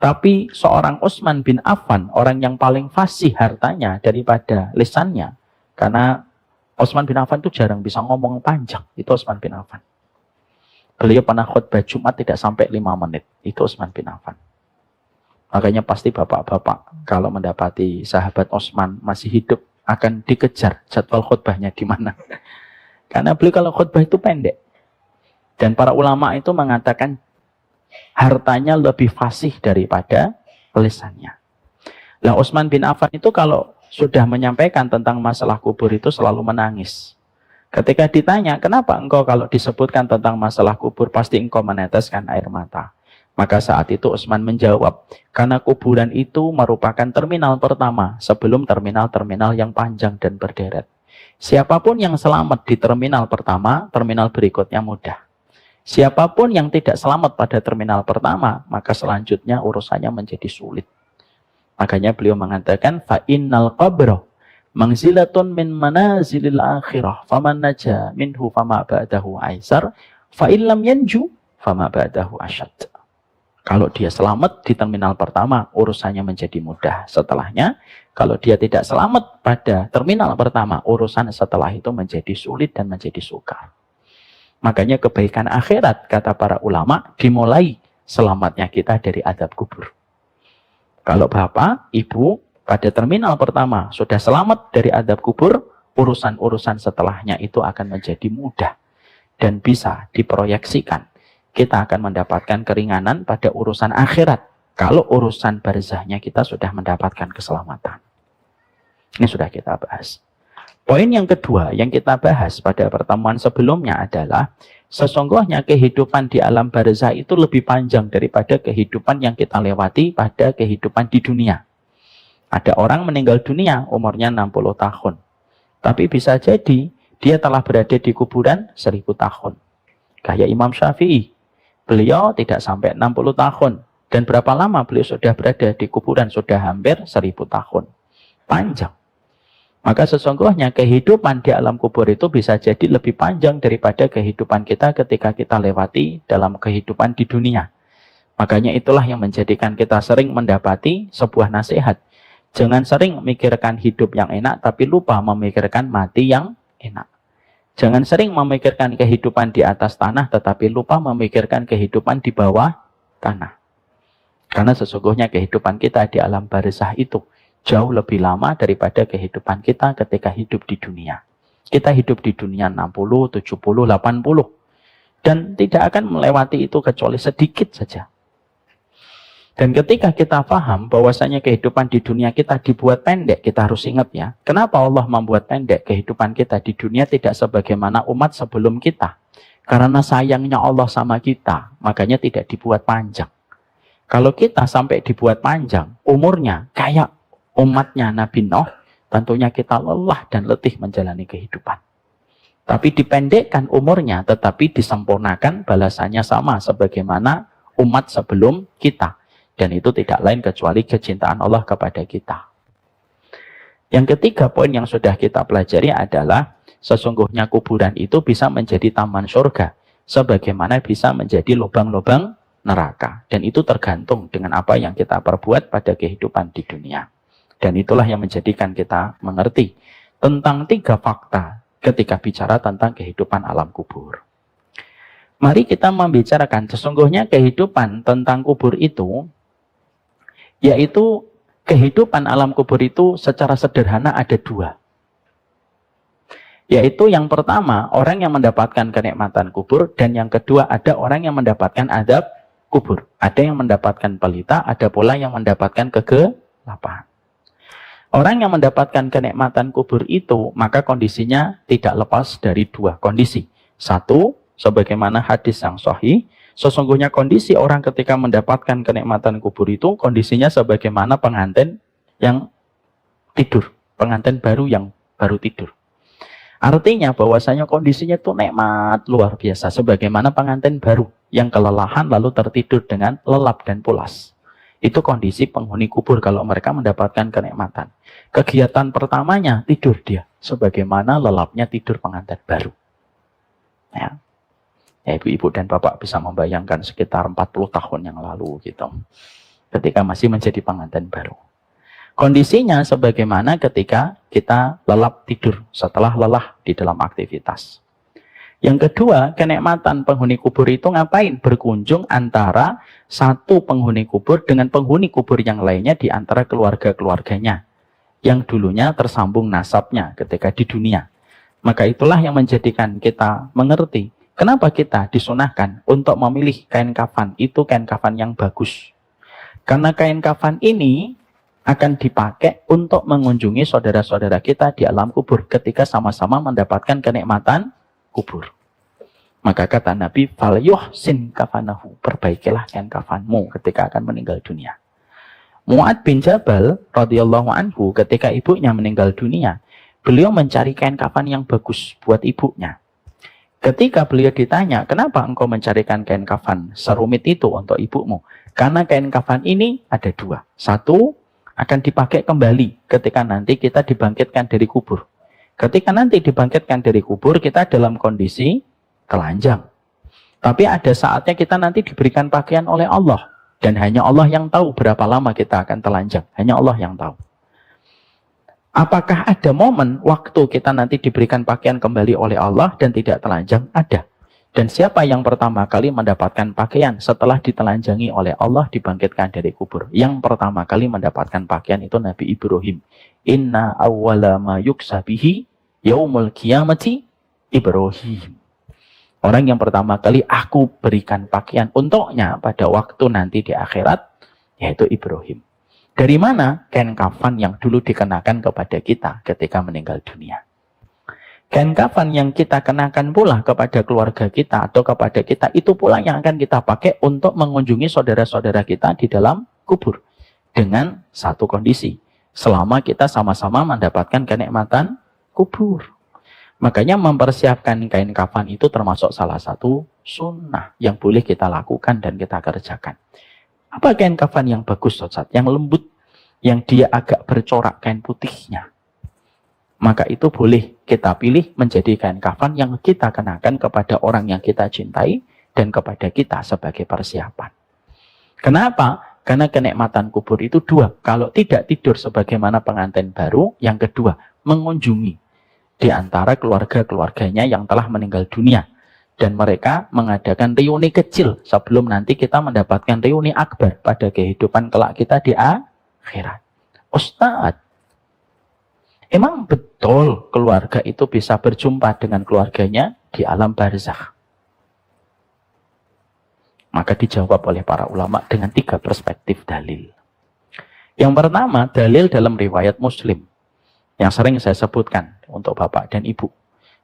Tapi seorang Utsman bin Affan, orang yang paling fasih hartanya daripada lisannya. Karena Utsman bin Affan itu jarang bisa ngomong panjang, itu Utsman bin Affan. Beliau pernah khutbah Jumat tidak sampai 5 menit, itu Utsman bin Affan. Makanya pasti bapak-bapak kalau mendapati sahabat Utsman masih hidup akan dikejar jadwal khutbahnya di mana. Karena beliau kalau khutbah itu pendek. Dan para ulama itu mengatakan hartanya lebih fasih daripada lisannya. Nah, Utsman bin Affan itu kalau sudah menyampaikan tentang masalah kubur itu selalu menangis. Ketika ditanya, kenapa engkau kalau disebutkan tentang masalah kubur pasti engkau meneteskan air mata? Maka saat itu Utsman menjawab, karena kuburan itu merupakan terminal pertama sebelum terminal-terminal yang panjang dan berderet. Siapapun yang selamat di terminal pertama, terminal berikutnya mudah. Siapapun yang tidak selamat pada terminal pertama, maka selanjutnya urusannya menjadi sulit. Makanya beliau mengatakan, fa innal qabra manzilatun min manazilil akhirah, faman naja minhu fama ba'dahu aisar, fa illam yanju fama ba'dahu asyad. Kalau dia selamat di terminal pertama, urusannya menjadi mudah. Setelahnya, kalau dia tidak selamat pada terminal pertama, urusan setelah itu menjadi sulit dan menjadi sukar. Makanya kebaikan akhirat, kata para ulama, dimulai selamatnya kita dari adab kubur. Kalau bapak, ibu, pada terminal pertama sudah selamat dari adab kubur, urusan-urusan setelahnya itu akan menjadi mudah. Dan bisa diproyeksikan. Kita akan mendapatkan keringanan pada urusan akhirat. Kalau urusan barzahnya kita sudah mendapatkan keselamatan. Ini sudah kita bahas. Poin yang kedua yang kita bahas pada pertemuan sebelumnya adalah sesungguhnya kehidupan di alam barzah itu lebih panjang daripada kehidupan yang kita lewati pada kehidupan di dunia. Ada orang meninggal dunia umurnya 60 tahun. Tapi bisa jadi dia telah berada di kuburan 1000 tahun. Kayak Imam Syafi'i. Beliau tidak sampai 60 tahun. Dan berapa lama beliau sudah berada di kuburan? Sudah hampir 1000 tahun. Panjang. Maka sesungguhnya kehidupan di alam kubur itu bisa jadi lebih panjang daripada kehidupan kita ketika kita lewati dalam kehidupan di dunia. Makanya itulah yang menjadikan kita sering mendapati sebuah nasihat. Jangan sering memikirkan hidup yang enak, tapi lupa memikirkan mati yang enak. Jangan sering memikirkan kehidupan di atas tanah, tetapi lupa memikirkan kehidupan di bawah tanah. Karena sesungguhnya kehidupan kita di alam barzah itu jauh lebih lama daripada kehidupan kita ketika hidup di dunia. Kita hidup di dunia 60, 70, 80. Dan tidak akan melewati itu kecuali sedikit saja. Dan ketika kita paham bahwasanya kehidupan di dunia kita dibuat pendek, kita harus ingat ya. Kenapa Allah membuat pendek kehidupan kita di dunia tidak sebagaimana umat sebelum kita? Karena sayangnya Allah sama kita, makanya tidak dibuat panjang. Kalau kita sampai dibuat panjang, umurnya kayak umatnya Nabi Nuh, tentunya kita lelah dan letih menjalani kehidupan. Tapi dipendekkan umurnya, tetapi disempurnakan balasannya sama sebagaimana umat sebelum kita. Dan itu tidak lain kecuali kecintaan Allah kepada kita. Yang ketiga poin yang sudah kita pelajari adalah sesungguhnya kuburan itu bisa menjadi taman surga, sebagaimana bisa menjadi lubang-lubang neraka. Dan itu tergantung dengan apa yang kita perbuat pada kehidupan di dunia. Dan itulah yang menjadikan kita mengerti tentang 3 fakta ketika bicara tentang kehidupan alam kubur. Mari kita membicarakan sesungguhnya kehidupan tentang kubur itu, yaitu kehidupan alam kubur itu secara sederhana ada 2. Yaitu yang pertama, orang yang mendapatkan kenikmatan kubur, dan yang kedua ada orang yang mendapatkan adab kubur. Ada yang mendapatkan pelita, ada pula yang mendapatkan kegelapan. Orang yang mendapatkan kenikmatan kubur itu, maka kondisinya tidak lepas dari 2 kondisi. 1, sebagaimana hadis yang sahih, sesungguhnya kondisi orang ketika mendapatkan kenikmatan kubur itu, kondisinya sebagaimana pengantin yang tidur. Pengantin baru yang baru tidur. Artinya bahwasanya kondisinya itu nikmat luar biasa. Sebagaimana pengantin baru yang kelelahan lalu tertidur dengan lelap dan pulas. Itu kondisi penghuni kubur kalau mereka mendapatkan kenikmatan. Kegiatan pertamanya tidur dia. Sebagaimana lelapnya tidur pengantin baru. Ya. Ibu-ibu dan bapak bisa membayangkan sekitar 40 tahun yang lalu gitu. Ketika masih menjadi pengantin baru. Kondisinya sebagaimana ketika kita lelap tidur setelah lelah di dalam aktivitas. Yang kedua, kenikmatan penghuni kubur itu ngapain? Berkunjung antara satu penghuni kubur dengan penghuni kubur yang lainnya di antara keluarga-keluarganya. Yang dulunya tersambung nasabnya ketika di dunia. Maka itulah yang menjadikan kita mengerti kenapa kita disunahkan untuk memilih kain kafan. Itu kain kafan yang bagus. Karena kain kafan ini akan dipakai untuk mengunjungi saudara-saudara kita di alam kubur ketika sama-sama mendapatkan kenikmatan kubur. Maka kata Nabi, "Fal yuhsin kafanahu." Perbaikilah kain kafanmu ketika akan meninggal dunia. Mu'ad bin Jabal radhiyallahu anhu ketika ibunya meninggal dunia, Beliau mencari kain kafan yang bagus buat ibunya. Ketika beliau ditanya, kenapa engkau mencarikan kain kafan serumit itu untuk ibumu? Karena kain kafan ini ada dua. Satu, akan dipakai kembali ketika nanti kita dibangkitkan dari kubur. Ketika nanti dibangkitkan dari kubur, kita dalam kondisi telanjang. Tapi ada saatnya kita nanti diberikan pakaian oleh Allah. Dan hanya Allah yang tahu berapa lama kita akan telanjang. Hanya Allah yang tahu. Apakah ada momen waktu kita nanti diberikan pakaian kembali oleh Allah dan tidak telanjang? Ada. Dan siapa yang pertama kali mendapatkan pakaian setelah ditelanjangi oleh Allah dibangkitkan dari kubur? Yang pertama kali mendapatkan pakaian itu Nabi Ibrahim. Inna awwala ma yuksa bihi yaumul qiyamati Ibrahim. Orang yang pertama kali aku berikan pakaian untuknya pada waktu nanti di akhirat, yaitu Ibrahim. Dari mana kain kafan yang dulu dikenakan kepada kita ketika meninggal dunia? Kain kafan yang kita kenakan pula kepada keluarga kita atau kepada kita, itu pula yang akan kita pakai untuk mengunjungi saudara-saudara kita di dalam kubur. Dengan satu kondisi, selama kita sama-sama mendapatkan kenikmatan kubur. Makanya mempersiapkan kain kafan itu termasuk salah satu sunnah yang boleh kita lakukan dan kita kerjakan. Apa kain kafan yang bagus, Ustaz? Yang lembut, yang dia agak bercorak kain putihnya. Maka itu boleh kita pilih menjadi kain kafan yang kita kenakan kepada orang yang kita cintai dan kepada kita sebagai persiapan. Kenapa? Karena kenikmatan kubur itu dua. Kalau tidak tidur sebagaimana pengantin baru, yang kedua, mengunjungi di antara keluarga-keluarganya yang telah meninggal dunia. Dan mereka mengadakan reuni kecil sebelum nanti kita mendapatkan reuni akbar pada kehidupan kelak kita di akhirat. Ustadz, emang betul keluarga itu bisa berjumpa dengan keluarganya di alam barzakh? Maka dijawab oleh para ulama dengan 3 perspektif dalil. Yang pertama, dalil dalam riwayat Muslim yang sering saya sebutkan untuk Bapak dan Ibu.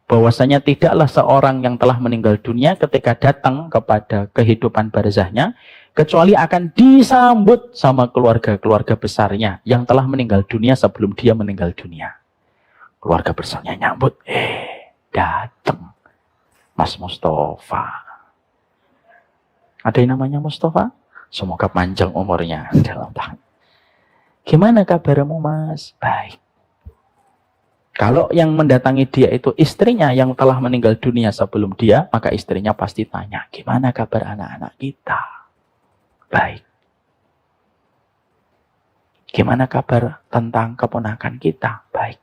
Bahwasanya tidaklah seorang yang telah meninggal dunia ketika datang kepada kehidupan barzahnya, kecuali akan disambut sama keluarga-keluarga besarnya yang telah meninggal dunia sebelum dia meninggal dunia. Keluarga besarnya nyambut, datang Mas Mustafa. Ada yang namanya Mustafa? Semoga panjang umurnya dalam tahan. Gimana kabarmu, Mas? Baik. Kalau yang mendatangi dia itu istrinya yang telah meninggal dunia sebelum dia, maka istrinya pasti tanya, gimana kabar anak-anak kita? Baik. Gimana kabar tentang keponakan kita? Baik.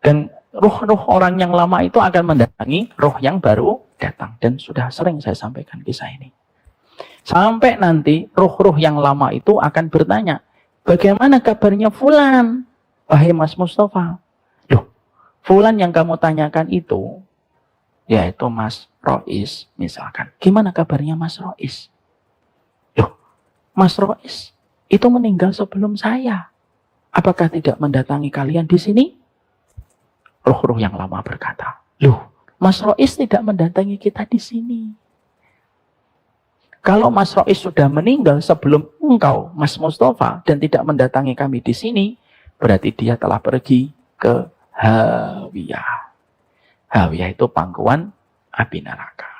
Dan ruh-ruh orang yang lama itu akan mendatangi ruh yang baru datang. Dan sudah sering saya sampaikan kisah ini. Sampai nanti ruh-ruh yang lama itu akan bertanya, bagaimana kabarnya Fulan? Wahai Mas Mustafa, loh, Fulan yang kamu tanyakan itu, yaitu Mas Rois, misalkan. Gimana kabarnya Mas Rois? Loh, Mas Rois itu meninggal sebelum saya. Apakah tidak mendatangi kalian di sini? Ruh-ruh yang lama berkata, loh, Mas Rois tidak mendatangi kita di sini. Kalau Mas Rois sudah meninggal sebelum engkau, Mas Mustafa, dan tidak mendatangi kami di sini, berarti dia telah pergi ke Hawiyah. Hawiyah itu pangkuan api neraka.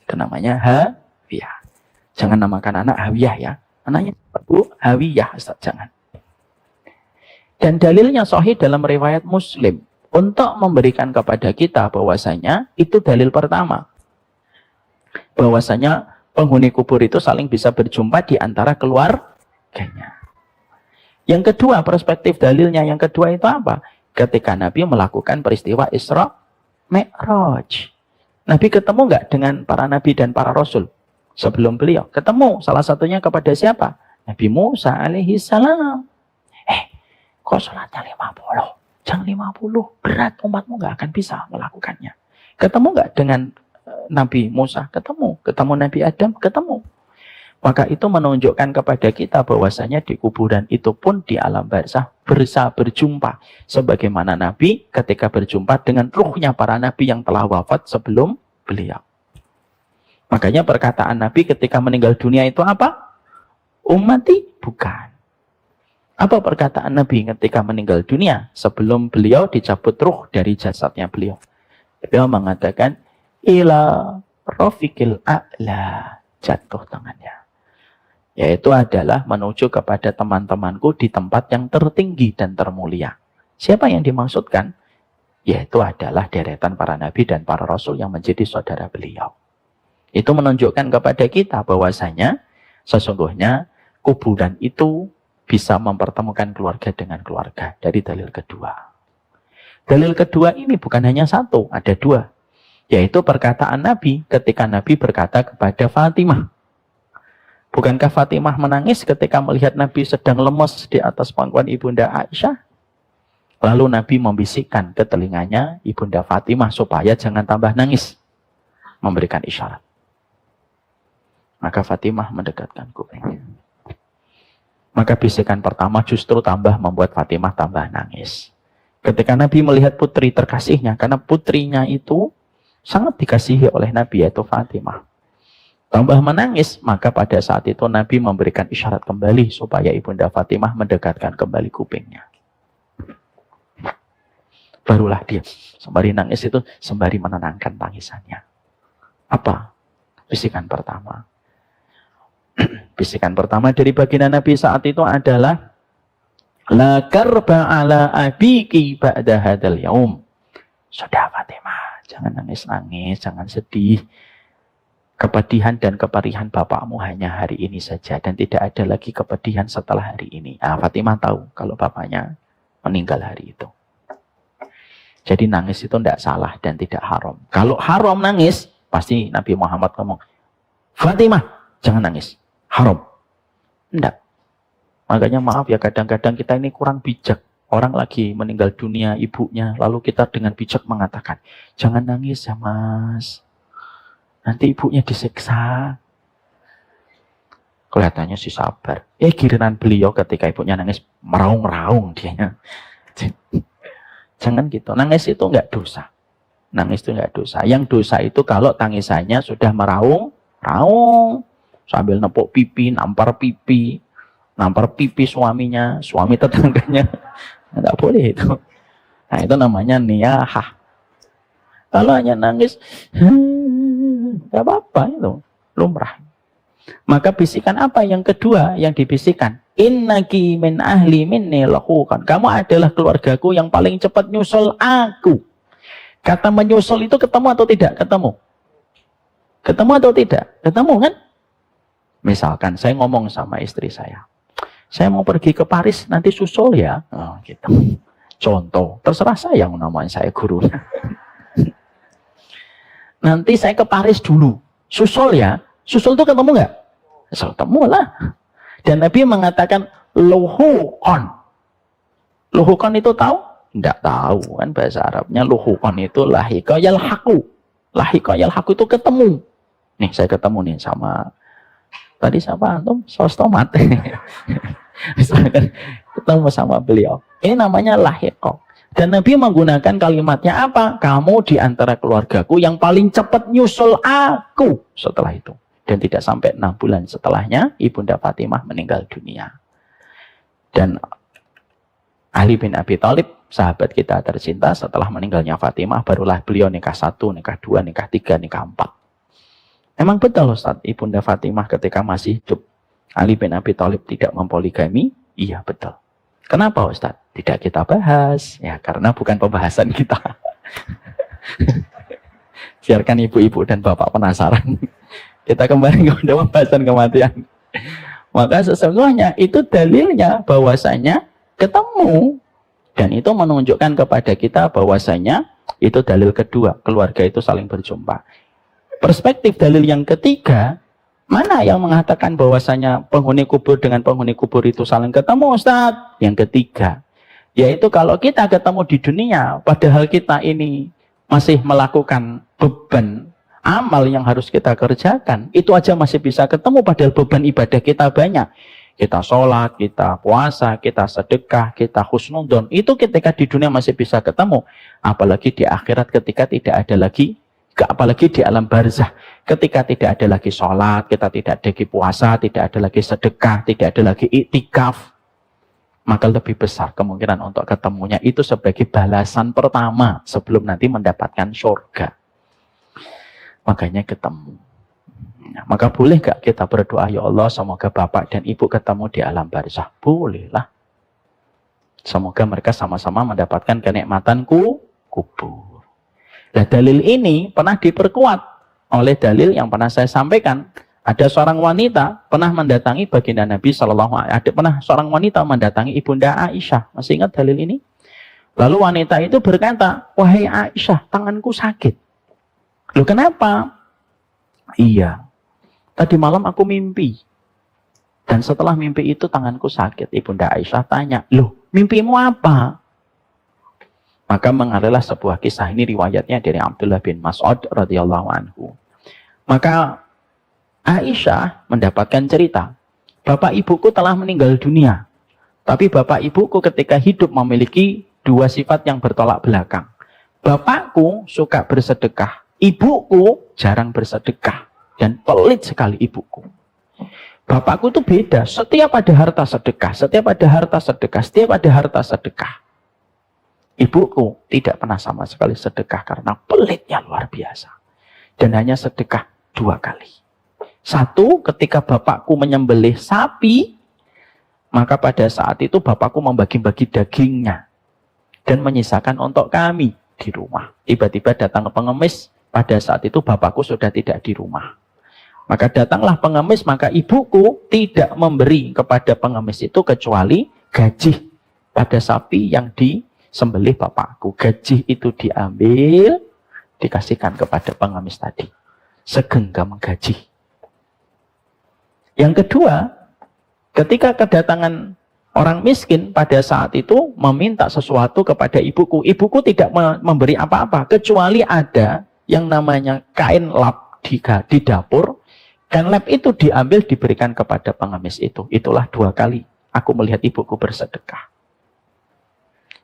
Itu namanya Hawiyah. Jangan namakan anak Hawiyah ya. Anaknya Bu Hawiyah, Ustaz, jangan. Dan dalilnya sahih dalam riwayat Muslim. Untuk memberikan kepada kita bahwasanya itu dalil pertama. Bahwasanya penghuni kubur itu saling bisa berjumpa di antara keluarganya. Yang kedua, perspektif dalilnya yang kedua itu apa? Ketika Nabi melakukan peristiwa Isra Mi'raj. Nabi ketemu nggak dengan para nabi dan para rasul? Sebelum beliau ketemu, salah satunya kepada siapa? Nabi Musa alaihi salam. Kok sholatnya 50? Jangan 50, berat, umatmu nggak akan bisa melakukannya. Ketemu nggak dengan Nabi Musa? Ketemu Nabi Adam? Ketemu. Maka itu menunjukkan kepada kita bahwasanya di kuburan itu pun di alam barzakh bisa berjumpa. Sebagaimana Nabi ketika berjumpa dengan ruhnya para nabi yang telah wafat sebelum beliau. Makanya perkataan Nabi ketika meninggal dunia itu apa? Ummati? Bukan. Apa perkataan Nabi ketika meninggal dunia sebelum beliau dicabut ruh dari jasadnya beliau? Beliau mengatakan, ila rafiqil a'la, jatuh tangannya. Yaitu adalah menuju kepada teman-temanku di tempat yang tertinggi dan termulia. Siapa yang dimaksudkan? Yaitu adalah deretan para nabi dan para rasul yang menjadi saudara beliau. Itu menunjukkan kepada kita bahwasanya sesungguhnya kuburan itu bisa mempertemukan keluarga dengan keluarga. Dari dalil kedua. Dalil kedua ini bukan hanya satu, ada dua. Yaitu perkataan Nabi ketika Nabi berkata kepada Fatimah. Bukankah Fatimah menangis ketika melihat Nabi sedang lemes di atas pangkuan Ibunda Aisyah? Lalu Nabi membisikkan ke telinganya Ibunda Fatimah supaya jangan tambah nangis. Memberikan isyarat. Maka Fatimah mendekatkan kupingnya. Maka bisikan pertama justru tambah membuat Fatimah tambah nangis. Ketika Nabi melihat putri terkasihnya, karena putrinya itu sangat dikasihi oleh Nabi, yaitu Fatimah. Tambah menangis, maka pada saat itu Nabi memberikan isyarat kembali supaya Ibunda Fatimah mendekatkan kembali kupingnya. Barulah dia sembari nangis itu sembari menenangkan tangisannya. Apa? Bisikan pertama. Bisikan pertama dari baginda Nabi saat itu adalah la karba ala abiki ba'da hadzal yaum. Sudah Fatimah, jangan nangis-nangis, jangan sedih. Kepedihan dan keparihan bapakmu hanya hari ini saja dan tidak ada lagi kepedihan setelah hari ini. Nah, Fatimah tahu kalau bapaknya meninggal hari itu. Jadi nangis itu tidak salah dan tidak haram. Kalau haram nangis, pasti Nabi Muhammad ngomong, Fatimah, jangan nangis. Haram. Tidak. Makanya maaf ya, kadang-kadang kita ini kurang bijak. Orang lagi meninggal dunia ibunya, lalu kita dengan bijak mengatakan, jangan nangis ya mas. Nanti ibunya disiksa. Kelihatannya sih sabar. Giliran beliau ketika ibunya nangis, meraung-raung dianya. Jangan gitu. Nangis itu enggak dosa. Nangis itu enggak dosa. Yang dosa itu kalau tangisannya sudah meraung-raung. Sambil nepuk pipi, nampar pipi suaminya, suami tetangganya. Enggak boleh itu. Nah itu namanya niyahah. Kalau hanya nangis, enggak apa-apa itu. Lumrah. Maka bisikan apa yang kedua yang dibisikkan? Innaki min ahli minni lahuqan. Kamu adalah keluargaku yang paling cepat nyusul aku. Kata menyusul itu ketemu atau tidak? Ketemu. Ketemu atau tidak? Ketemu kan? Misalkan saya ngomong sama istri saya mau pergi ke Paris, nanti susul ya. Oh, gitu. Contoh, terserah saya namanya saya guru. Nanti saya ke Paris dulu. Susul ya. Susul itu ketemu nggak? Ketemu lah. Dan Nabi mengatakan luhukon. Luhukon itu tahu? Tidak tahu kan bahasa Arabnya. Luhukon itu lahika yalhaku. Lahika yalhaku itu ketemu. Nih saya ketemu nih sama tadi siapa antum? Sostomat. Misalkan ketemu sama beliau. Ini namanya lahika. Dan Nabi menggunakan kalimatnya apa? Kamu di antara keluargaku yang paling cepat nyusul aku setelah itu. Dan tidak sampai 6 bulan setelahnya, Ibunda Fatimah meninggal dunia. Dan Ali bin Abi Thalib, sahabat kita tercinta, setelah meninggalnya Fatimah, barulah beliau nikah 1, nikah 2, nikah 3, nikah 4. Memang betul Ustaz, Ibunda Fatimah ketika masih hidup, Ali bin Abi Thalib tidak mempoligami? Iya betul. Kenapa Ustaz? Tidak kita bahas. Ya karena bukan pembahasan kita. Biarkan ibu-ibu dan bapak penasaran. Kita kembali kepada pembahasan kematian. Maka sesungguhnya itu dalilnya bahwasanya ketemu. Dan itu menunjukkan kepada kita bahwasanya itu dalil kedua. Keluarga itu saling berjumpa. Perspektif dalil yang ketiga, mana yang mengatakan bahwasanya penghuni kubur dengan penghuni kubur itu saling ketemu Ustaz? Yang ketiga, yaitu kalau kita ketemu di dunia, padahal kita ini masih melakukan beban amal yang harus kita kerjakan, itu aja masih bisa ketemu padahal beban ibadah kita banyak. Kita sholat, kita puasa, kita sedekah, kita husnudon. Itu ketika di dunia masih bisa ketemu. Apalagi di akhirat ketika tidak ada lagi, apalagi di alam barzah. Ketika tidak ada lagi sholat, kita tidak ada lagi puasa, tidak ada lagi sedekah, tidak ada lagi iktikaf. maka lebih besar kemungkinan untuk ketemunya itu sebagai balasan pertama sebelum nanti mendapatkan surga. Makanya ketemu. Nah, maka boleh gak kita berdoa, ya Allah semoga bapak dan ibu ketemu di alam barzah? Bolehlah. Semoga mereka sama-sama mendapatkan kenikmatan kubur. Nah, dalil ini pernah diperkuat oleh dalil yang pernah saya sampaikan. Ada seorang wanita pernah mendatangi baginda Nabi pernah seorang wanita mendatangi ibunda Aisyah. Masih ingat dalil ini? Lalu wanita itu berkata, wahai Aisyah, tanganku sakit. Loh kenapa? Iya, tadi malam aku mimpi. Dan setelah mimpi itu tanganku sakit. Ibunda Aisyah tanya, loh mimpimu apa? Maka mengalirlah sebuah kisah, ini riwayatnya dari Abdullah bin Mas'ud radhiyallahu anhu. Maka Aisyah mendapatkan cerita, bapak ibuku telah meninggal dunia. Tapi bapak ibuku ketika hidup memiliki dua sifat yang bertolak belakang. Bapakku suka bersedekah, ibuku jarang bersedekah. Dan pelit sekali ibuku. Bapakku tuh beda, setiap ada harta sedekah, setiap ada harta sedekah, setiap ada harta sedekah. Ibuku tidak pernah sama sekali sedekah karena pelitnya luar biasa. Dan hanya sedekah 2 kali. Satu, ketika bapakku menyembelih sapi, maka pada saat itu bapakku membagi-bagi dagingnya dan menyisakan untuk kami di rumah. Tiba-tiba datang ke pengemis, pada saat itu bapakku sudah tidak di rumah. Maka datanglah pengemis, maka ibuku tidak memberi kepada pengemis itu kecuali gaji pada sapi yang disembelih bapakku. Gaji itu diambil, dikasihkan kepada pengemis tadi. Segenggam gaji. Yang kedua, ketika kedatangan orang miskin pada saat itu meminta sesuatu kepada ibuku. Ibuku tidak memberi apa-apa, kecuali ada yang namanya kain lap di dapur. Kain lap itu diambil diberikan kepada pengemis itu. Itulah 2 kali aku melihat ibuku bersedekah.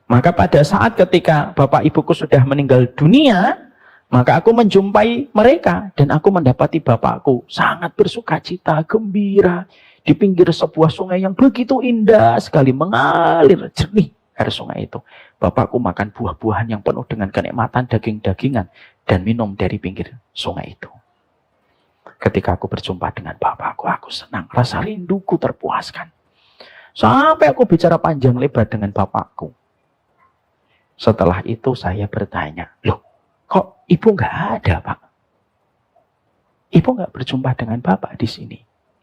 Maka pada saat ketika bapak ibuku sudah meninggal dunia, maka aku menjumpai mereka dan aku mendapati bapakku sangat bersuka cita, gembira di pinggir sebuah sungai yang begitu indah sekali, mengalir jernih air sungai itu. Bapakku makan buah-buahan yang penuh dengan kenikmatan, daging-dagingan, dan minum dari pinggir sungai itu. Ketika aku berjumpa dengan bapakku, aku senang, rasa rinduku terpuaskan. Sampai aku bicara panjang lebar dengan bapakku. Setelah itu saya bertanya, loh kok ibu nggak ada, Pak? Ibu nggak berjumpa dengan bapak di sini.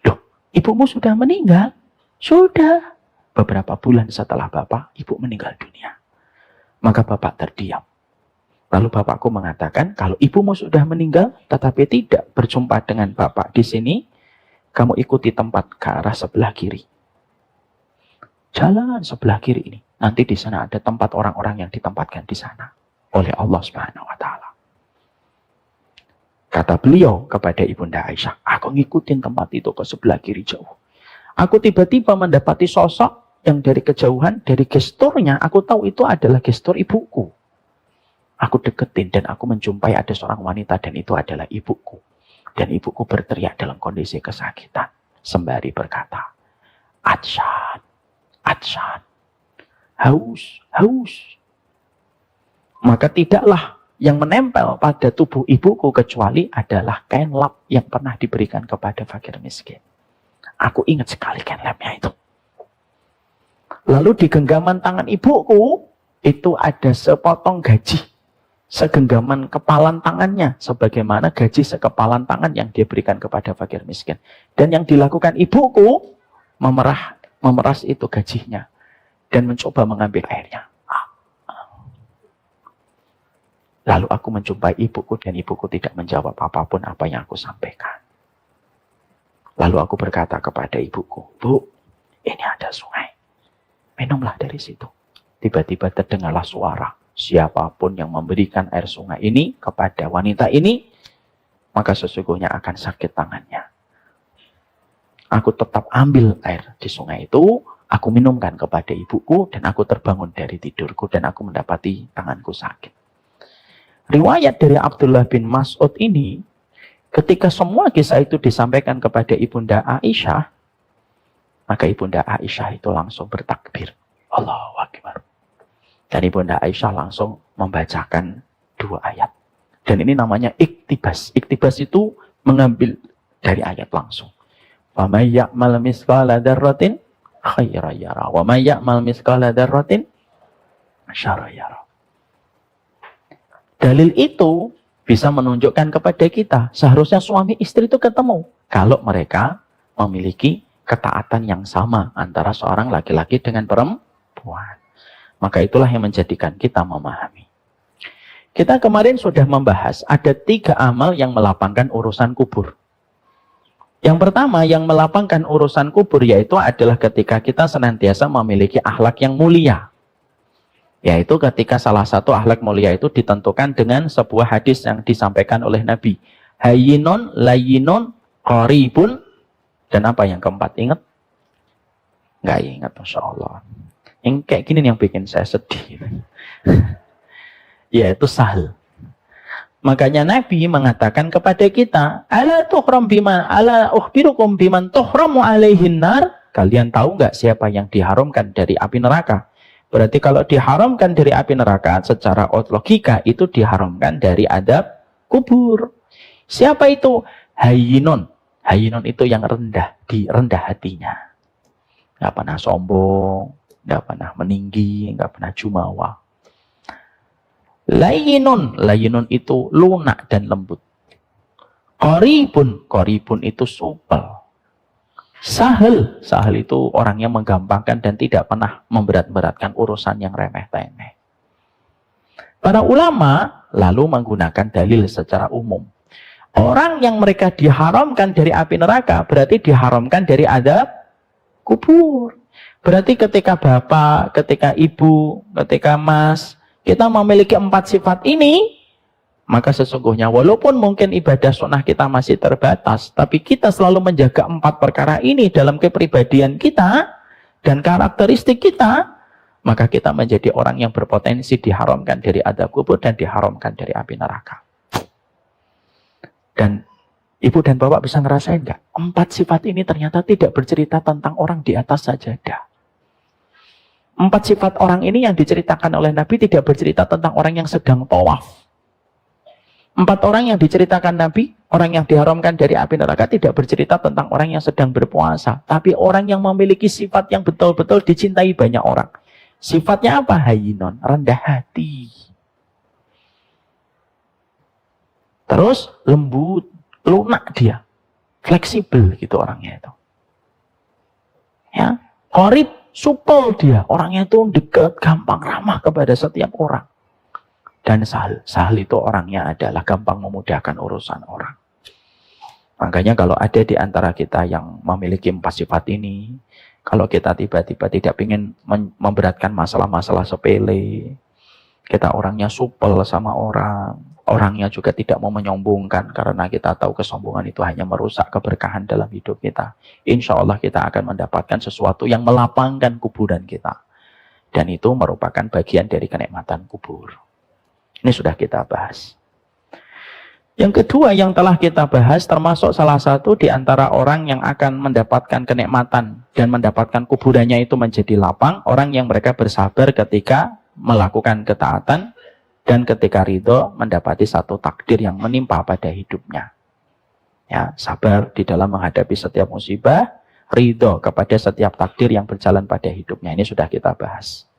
Loh, ibumu sudah meninggal? Sudah. Beberapa bulan setelah bapak, ibu meninggal dunia. Maka bapak terdiam. Lalu bapakku mengatakan, kalau ibumu sudah meninggal, tetapi tidak berjumpa dengan bapak di sini, kamu ikuti tempat ke arah sebelah kiri. Jalan sebelah kiri ini. Nanti di sana ada tempat orang-orang yang ditempatkan di sana oleh Allah Subhanahu wa Ta'ala. Kata beliau kepada Ibunda Aisyah, aku ngikutin tempat itu ke sebelah kiri jauh. Aku tiba-tiba mendapati sosok yang dari kejauhan, dari gesturnya, aku tahu itu adalah gestur ibuku. Aku deketin dan aku menjumpai ada seorang wanita dan itu adalah ibuku. Dan ibuku berteriak dalam kondisi kesakitan. Sembari berkata, Atsyan, Atsyan, haus, haus. Maka tidaklah yang menempel pada tubuh ibuku kecuali adalah kain lap yang pernah diberikan kepada fakir miskin. Aku ingat sekali kain lapnya itu. Lalu di genggaman tangan ibuku, itu ada sepotong gaji. Segenggaman kepalan tangannya, sebagaimana gaji sekepalan tangan yang dia berikan kepada fakir miskin. Dan yang dilakukan ibuku, memeras itu gajinya. Dan mencoba mengambil airnya. Lalu aku menjumpai ibuku dan ibuku tidak menjawab apapun apa yang aku sampaikan. Lalu aku berkata kepada ibuku, Bu, ini ada sungai. Minumlah dari situ. Tiba-tiba terdengarlah suara. Siapapun yang memberikan air sungai ini kepada wanita ini, maka sesungguhnya akan sakit tangannya. Aku tetap ambil air di sungai itu, aku minumkan kepada ibuku, dan aku terbangun dari tidurku, dan aku mendapati tanganku sakit. Riwayat dari Abdullah bin Mas'ud ini, ketika semua kisah itu disampaikan kepada Ibunda Aisyah, maka Ibunda Aisyah itu langsung bertakbir. Allahu Akbar. Dan Ibunda Aisyah langsung membacakan 2 ayat. Dan ini namanya iktibas. Iktibas itu mengambil dari ayat langsung. Wa may ya'mal mithqala dzarratin khairan yara wa may ya'mal mithqala dzarratin syarran yara. Dalil itu bisa menunjukkan kepada kita seharusnya suami istri itu ketemu kalau mereka memiliki ketaatan yang sama antara seorang laki-laki dengan perempuan. Maka itulah yang menjadikan kita memahami. Kita kemarin sudah membahas ada 3 amal yang melapangkan urusan kubur. Yang pertama yang melapangkan urusan kubur yaitu adalah ketika kita senantiasa memiliki akhlak yang mulia. Yaitu ketika salah satu akhlak mulia itu ditentukan dengan sebuah hadis yang disampaikan oleh Nabi. Hayyinun, layyinun, qaribun. Dan apa yang keempat? Ingat? Nggak ingat, Masya Allah. Yang kayak gini yang bikin saya sedih. Yaitu sahal. Makanya Nabi mengatakan kepada kita, ala tuhram biman, ala ukhbirukum biman tuhramu alaihin nar. Kalian tahu nggak siapa yang diharamkan dari api neraka? Berarti kalau diharamkan dari api neraka, secara logika itu diharamkan dari adab kubur. Siapa itu? Hayyinun. Hayyinun itu yang rendah, rendah hatinya. Nggak pernah sombong, nggak pernah meninggi, nggak pernah jumawa. Layyinun. Layyinun itu lunak dan lembut. Qaribun. Qaribun itu supel. Sahal. Sahal itu orang yang menggampangkan dan tidak pernah memberat-beratkan urusan yang remeh-temeh. Para ulama lalu menggunakan dalil secara umum. Orang yang mereka diharamkan dari api neraka berarti diharamkan dari adab kubur. Berarti ketika bapak, ketika ibu, ketika mas, kita memiliki 4 sifat ini, maka sesungguhnya walaupun mungkin ibadah sunnah kita masih terbatas, tapi kita selalu menjaga 4 perkara ini dalam kepribadian kita dan karakteristik kita, maka kita menjadi orang yang berpotensi diharamkan dari adab kubur dan diharamkan dari api neraka. Dan ibu dan bapak bisa ngerasain nggak? 4 sifat ini ternyata tidak bercerita tentang orang di atas sajadah. 4 sifat orang ini yang diceritakan oleh Nabi tidak bercerita tentang orang yang sedang tawaf. 4 orang yang diceritakan Nabi, orang yang diharamkan dari api neraka tidak bercerita tentang orang yang sedang berpuasa. Tapi orang yang memiliki sifat yang betul-betul dicintai banyak orang. Sifatnya apa? Hayyinun, rendah hati. Terus lembut, lunak dia. Fleksibel gitu orangnya itu. Ya, qarib, supel dia. Orangnya itu dekat, gampang, ramah kepada setiap orang. Dan sahal. Sahal itu orangnya adalah gampang memudahkan urusan orang. Makanya kalau ada di antara kita yang memiliki 4 sifat ini, kalau kita tiba-tiba tidak ingin memberatkan masalah-masalah sepele, kita orangnya supel sama orang, orangnya juga tidak mau menyombongkan, karena kita tahu kesombongan itu hanya merusak keberkahan dalam hidup kita. Insya Allah kita akan mendapatkan sesuatu yang melapangkan kuburan kita. Dan itu merupakan bagian dari kenikmatan kubur. Ini sudah kita bahas. Yang kedua yang telah kita bahas termasuk salah satu di antara orang yang akan mendapatkan kenikmatan dan mendapatkan kuburannya itu menjadi lapang, orang yang mereka bersabar ketika melakukan ketaatan dan ketika ridho mendapati satu takdir yang menimpa pada hidupnya. Ya, sabar di dalam menghadapi setiap musibah, ridho kepada setiap takdir yang berjalan pada hidupnya. Ini sudah kita bahas.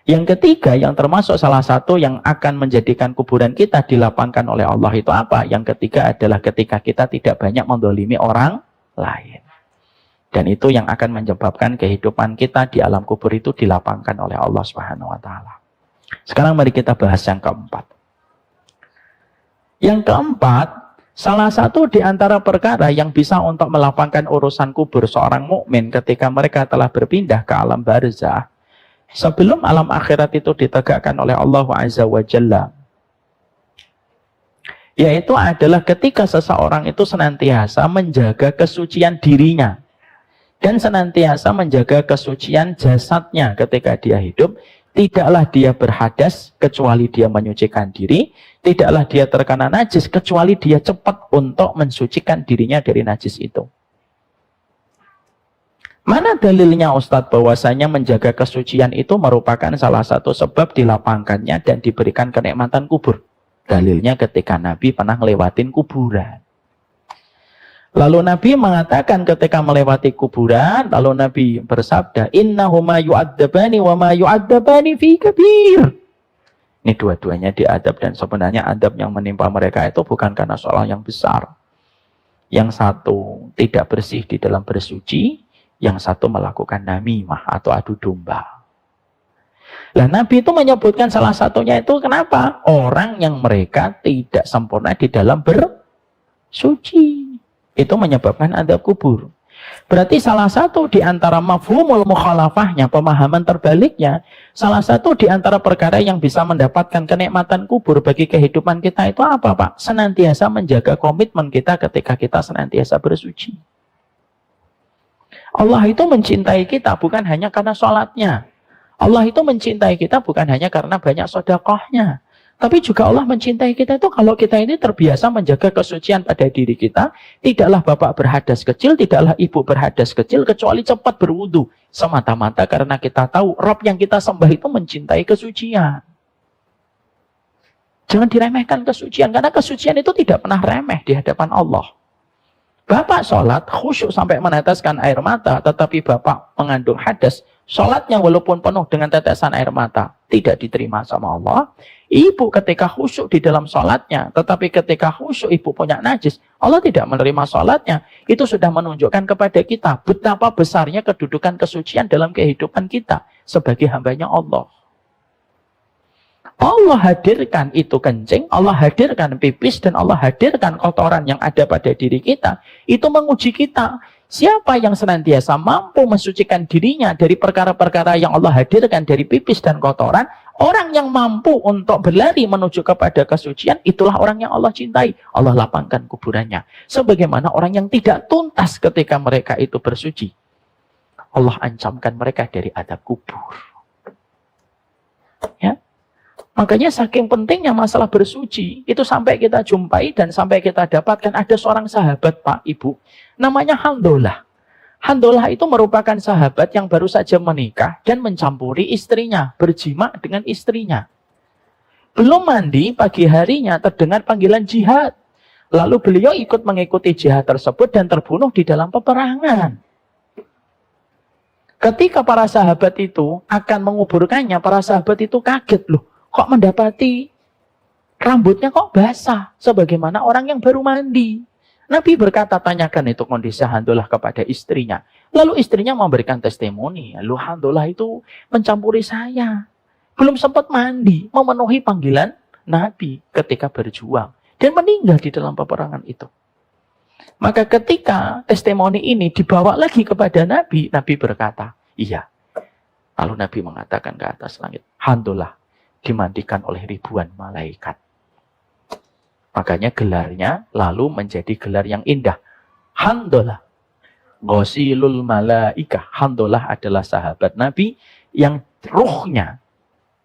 Yang ketiga, yang termasuk salah satu yang akan menjadikan kuburan kita dilapangkan oleh Allah itu apa? Yang ketiga adalah ketika kita tidak banyak mendolimi orang lain. Dan itu yang akan menyebabkan kehidupan kita di alam kubur itu dilapangkan oleh Allah Subhanahu wa Ta'ala. Sekarang mari kita bahas yang keempat. Yang keempat, salah satu di antara perkara yang bisa untuk melapangkan urusan kubur seorang mukmin ketika mereka telah berpindah ke alam barzah, sebelum alam akhirat itu ditegakkan oleh Allah Azza wa Jalla, yaitu adalah ketika seseorang itu senantiasa menjaga kesucian dirinya dan senantiasa menjaga kesucian jasadnya ketika dia hidup. Tidaklah dia berhadas kecuali dia menyucikan diri, tidaklah dia terkena najis kecuali dia cepat untuk mensucikan dirinya dari najis itu. Mana dalilnya Ustadz bahwasanya menjaga kesucian itu merupakan salah satu sebab dilapangkannya dan diberikan kenikmatan kubur? Dalilnya ketika Nabi pernah ngelewatin kuburan. Lalu Nabi mengatakan ketika melewati kuburan, lalu Nabi bersabda, innahuma yu'adzabani wa ma yu'adzabani fi kabir. Ini dua-duanya diadab, dan sebenarnya adab yang menimpa mereka itu bukan karena soal yang besar. Yang satu tidak bersih di dalam bersuci, yang satu melakukan namimah atau adu domba. Nah, Nabi itu menyebutkan salah satunya itu kenapa? Orang yang mereka tidak sempurna di dalam bersuci. Itu menyebabkan adab kubur. Berarti salah satu di antara mafhumul mukhalafahnya, pemahaman terbaliknya, salah satu di antara perkara yang bisa mendapatkan kenikmatan kubur bagi kehidupan kita itu apa, Pak? Senantiasa menjaga komitmen kita ketika kita senantiasa bersuci. Allah itu mencintai kita bukan hanya karena sholatnya. Allah itu mencintai kita bukan hanya karena banyak sedekahnya. Tapi juga Allah mencintai kita itu kalau kita ini terbiasa menjaga kesucian pada diri kita. Tidaklah bapak berhadas kecil, tidaklah ibu berhadas kecil, kecuali cepat berwudu. Semata-mata karena kita tahu Rabb yang kita sembah itu mencintai kesucian. Jangan diremehkan kesucian, karena kesucian itu tidak pernah remeh di hadapan Allah. Bapak sholat khusyuk sampai meneteskan air mata, tetapi bapak mengandung hadas, sholatnya walaupun penuh dengan tetesan air mata, tidak diterima sama Allah. Ibu ketika khusyuk di dalam sholatnya, tetapi ketika khusyuk ibu punya najis, Allah tidak menerima sholatnya. Itu sudah menunjukkan kepada kita betapa besarnya kedudukan kesucian dalam kehidupan kita sebagai hambanya Allah. Allah hadirkan itu kencing, Allah hadirkan pipis, dan Allah hadirkan kotoran yang ada pada diri kita. Itu menguji kita. Siapa yang senantiasa mampu mensucikan dirinya dari perkara-perkara yang Allah hadirkan dari pipis dan kotoran, orang yang mampu untuk berlari menuju kepada kesucian, itulah orang yang Allah cintai. Allah lapangkan kuburannya. Sebagaimana orang yang tidak tuntas ketika mereka itu bersuci, Allah ancamkan mereka dari adab kubur. Ya. Makanya saking pentingnya masalah bersuci, itu sampai kita jumpai dan sampai kita dapatkan ada seorang sahabat, Pak, Ibu, namanya Handolah. Handolah itu merupakan sahabat yang baru saja menikah dan mencampuri istrinya, berjima dengan istrinya. Belum mandi, pagi harinya terdengar panggilan jihad. Lalu beliau ikut mengikuti jihad tersebut dan terbunuh di dalam peperangan. Ketika para sahabat itu akan menguburkannya, para sahabat itu kaget, loh. Kok mendapati rambutnya kok basah, sebagaimana orang yang baru mandi. Nabi berkata, tanyakan itu kondisi Handolah kepada istrinya. Lalu istrinya memberikan testimoni. Lalu Handolah itu mencampuri saya. Belum sempat mandi, memenuhi panggilan Nabi ketika berjuang. Dan meninggal di dalam peperangan itu. Maka ketika testimoni ini dibawa lagi kepada Nabi, Nabi berkata, iya. Lalu Nabi mengatakan ke atas langit, Handolah dimandikan oleh ribuan malaikat. Makanya gelarnya lalu menjadi gelar yang indah. Handolah, ghasilul malaikah. Handolah adalah sahabat Nabi yang ruhnya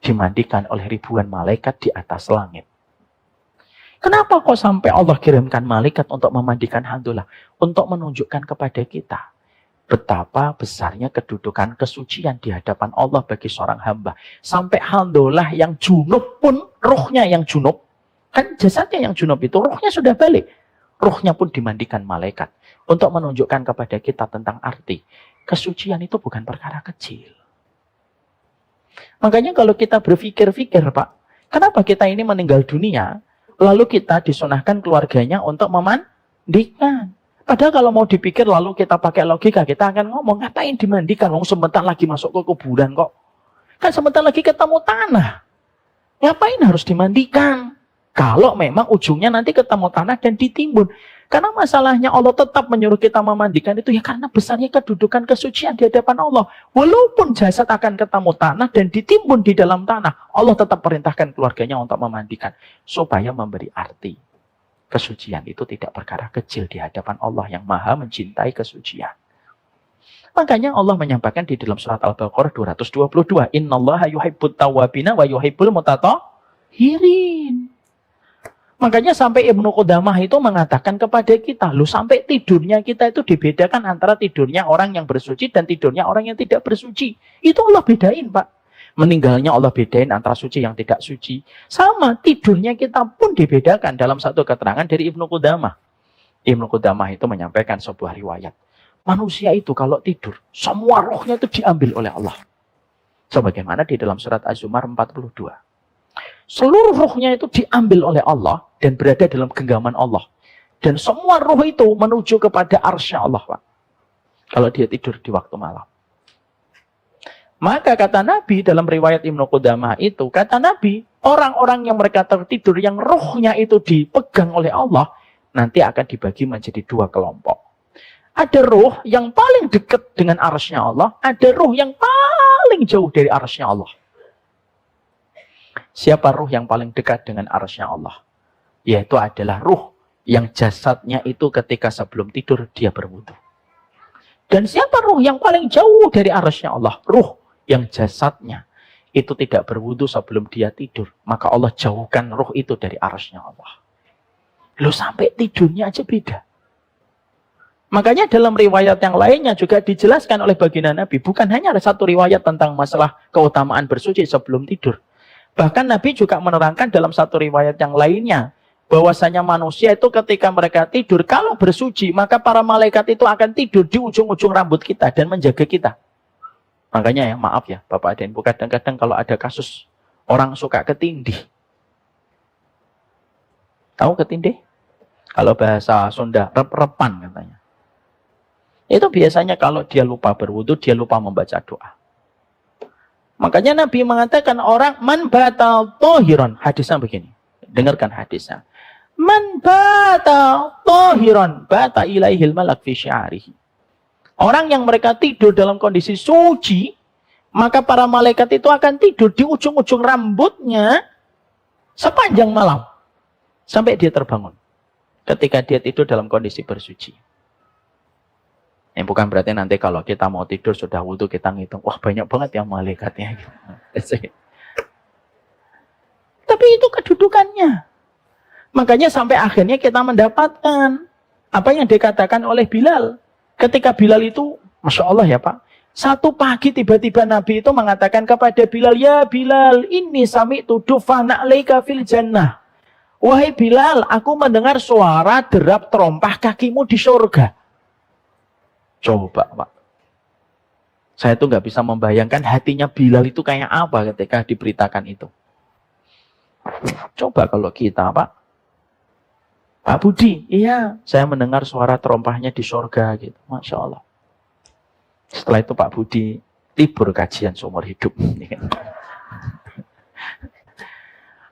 dimandikan oleh ribuan malaikat di atas langit. Kenapa kok sampai Allah kirimkan malaikat untuk memandikan Handolah? Untuk menunjukkan kepada kita betapa besarnya kedudukan kesucian di hadapan Allah bagi seorang hamba. Sampai Handolah yang junub pun, ruhnya yang junub, kan jasadnya yang junub itu, ruhnya sudah balik. Ruhnya pun dimandikan malaikat. Untuk menunjukkan kepada kita tentang arti. Kesucian itu bukan perkara kecil. Makanya kalau kita berpikir-pikir, Pak, kenapa kita ini meninggal dunia, lalu kita disunahkan keluarganya untuk memandikan. Padahal kalau mau dipikir lalu kita pakai logika, kita akan ngomong, ngapain dimandikan? Sebentar lagi masuk ke kuburan kok. Kan sebentar lagi ketemu tanah. Ngapain harus dimandikan? Kalau memang ujungnya nanti ketemu tanah dan ditimbun. Karena masalahnya Allah tetap menyuruh kita memandikan itu ya karena besarnya kedudukan kesucian di hadapan Allah. Walaupun jasad akan ketemu tanah dan ditimbun di dalam tanah, Allah tetap perintahkan keluarganya untuk memandikan. Supaya memberi arti. Kesucian itu tidak perkara kecil di hadapan Allah yang maha mencintai kesucian. Makanya Allah menyampaikan di dalam surat Al-Baqarah 222. Innallaha yuhibbut tawwabina wa yuhibbul mutatahhirin. Makanya sampai Ibnu Qudamah itu mengatakan kepada kita, loh sampai tidurnya kita itu dibedakan antara tidurnya orang yang bersuci dan tidurnya orang yang tidak bersuci. Itu Allah bedain, Pak. Meninggalnya Allah bedain antara suci yang tidak suci. Sama, tidurnya kita pun dibedakan dalam satu keterangan dari Ibnu Qudamah. Ibnu Qudamah itu menyampaikan sebuah riwayat. Manusia itu kalau tidur, semua rohnya itu diambil oleh Allah. Sebagaimana di dalam surat Az-Zumar 42. Seluruh rohnya itu diambil oleh Allah dan berada dalam genggaman Allah. Dan semua roh itu menuju kepada arsy Allah, Pak. Kalau dia tidur di waktu malam. Maka kata Nabi dalam riwayat Ibnu Qudamah itu, kata Nabi, orang-orang yang mereka tertidur yang rohnya itu dipegang oleh Allah, nanti akan dibagi menjadi dua kelompok. Ada roh yang paling dekat dengan arsy Allah, ada roh yang paling jauh dari arsy Allah. Siapa ruh yang paling dekat dengan arsy Allah? Yaitu adalah ruh yang jasadnya itu ketika sebelum tidur dia berwudu. Dan siapa ruh yang paling jauh dari arsy Allah? Ruh yang jasadnya itu tidak berwudu sebelum dia tidur. Maka Allah jauhkan ruh itu dari arsy Allah. Loh sampai tidurnya aja beda. Makanya dalam riwayat yang lainnya juga dijelaskan oleh baginda Nabi. Bukan hanya ada satu riwayat tentang masalah keutamaan bersuci sebelum tidur. Bahkan Nabi juga menerangkan dalam satu riwayat yang lainnya, bahwasanya manusia itu ketika mereka tidur, kalau bersuci, maka para malaikat itu akan tidur di ujung-ujung rambut kita dan menjaga kita. Makanya ya, maaf ya, Bapak dan Ibu, kadang-kadang kalau ada kasus orang suka ketindih. Tahu ketindih? Kalau bahasa Sunda, rep-repan katanya. Itu biasanya kalau dia lupa berwudu, dia lupa membaca doa. Makanya Nabi mengatakan orang man batal tohiron. Hadisnya begini. Dengarkan hadisnya. Man batal tohiron bata ilaihil malak fi sya'rihi. Orang yang mereka tidur dalam kondisi suci, maka para malaikat itu akan tidur di ujung-ujung rambutnya sepanjang malam. Sampai dia terbangun. Ketika dia tidur dalam kondisi bersuci. Yang bukan berarti nanti kalau kita mau tidur sudah wudu kita ngitung, wah banyak banget ya malaikatnya. Tapi itu kedudukannya. Makanya sampai akhirnya kita mendapatkan apa yang dikatakan oleh Bilal. Ketika Bilal itu, Masya Allah ya Pak, satu pagi tiba-tiba Nabi itu mengatakan kepada Bilal, ya Bilal, ini sami'tu dufana alaika fil jannah. Wahai Bilal, aku mendengar suara derap terompah kakimu di surga. Coba Pak, saya tuh nggak bisa membayangkan hatinya Bilal itu kayak apa ketika diberitakan itu. Coba kalau kita Pak Budi, iya saya mendengar suara terompahnya di surga gitu, Masya Allah. Setelah itu Pak Budi libur kajian seumur hidup.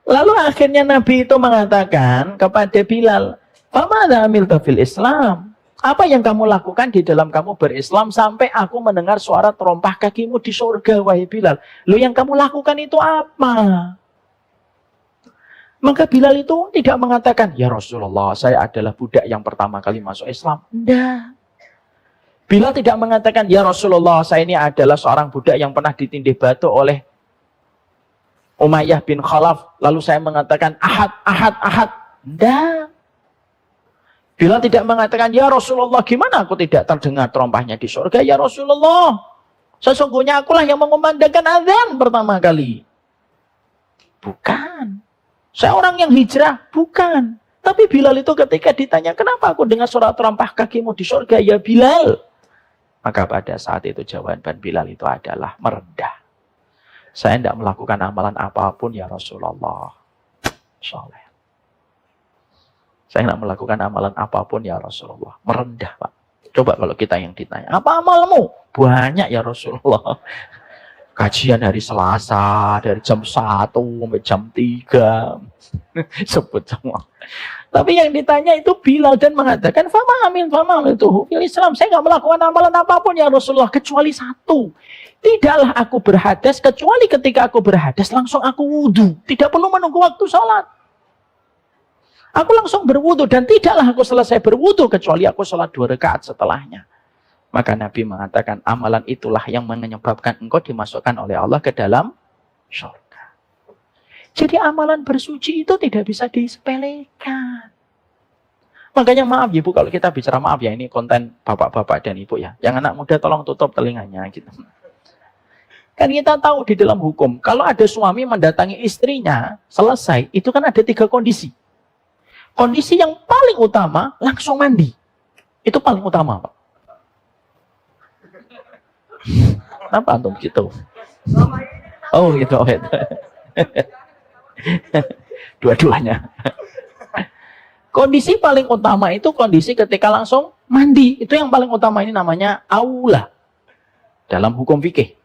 Lalu akhirnya Nabi itu mengatakan kepada Bilal, "Famadza amilta fil Islam?" Apa yang kamu lakukan di dalam kamu berislam sampai aku mendengar suara terompah kakimu di surga, wahai Bilal? Lo yang kamu lakukan itu apa? Maka Bilal itu tidak mengatakan, ya Rasulullah, saya adalah budak yang pertama kali masuk Islam. Tidak. Bilal tidak mengatakan, ya Rasulullah, saya ini adalah seorang budak yang pernah ditindih batu oleh Umayyah bin Khalaf. Lalu saya mengatakan, ahad, ahad, ahad. Tidak. Bilal tidak mengatakan, ya Rasulullah, gimana aku tidak terdengar terompahnya di surga? Ya Rasulullah, sesungguhnya akulah yang mengumandangkan azan pertama kali. Bukan. Saya orang yang hijrah. Bukan. Tapi Bilal itu ketika ditanya, kenapa aku dengar suara terompah kakimu di surga? Ya Bilal. Maka pada saat itu jawaban Bilal itu adalah merendah. Saya tidak melakukan amalan apapun ya Rasulullah. Soleh. Saya tidak melakukan amalan apapun ya Rasulullah. Merendah Pak. Coba kalau kita yang ditanya, apa amalmu? Banyak ya Rasulullah. Kajian hari Selasa, dari jam 1 sampai jam 3. Sebut semua. Tapi yang ditanya itu Bilal dan mengatakan, Fama amin itu fil Islam. Saya nggak melakukan amalan apapun ya Rasulullah. Kecuali satu. Tidaklah aku berhadas, kecuali ketika aku berhadas langsung aku wudu. Tidak perlu menunggu waktu sholat. Aku langsung berwudu dan tidaklah aku selesai berwudu kecuali aku sholat 2 rakaat setelahnya. Maka Nabi mengatakan amalan itulah yang menyebabkan engkau dimasukkan oleh Allah ke dalam surga. Jadi amalan bersuci itu tidak bisa disepelekan. Makanya maaf ya Bu, kalau kita bicara maaf ya, ini konten bapak-bapak dan ibu ya. Yang anak muda tolong tutup telinganya gitu. Kan kita tahu di dalam hukum, kalau ada suami mendatangi istrinya, selesai, itu kan ada 3 kondisi. Kondisi yang paling utama, langsung mandi. Itu paling utama, Pak. Kenapa antum gitu? Oh gitu. Dua-duanya. Kondisi paling utama itu kondisi ketika langsung mandi. Itu yang paling utama, ini namanya aula. Dalam hukum fikih.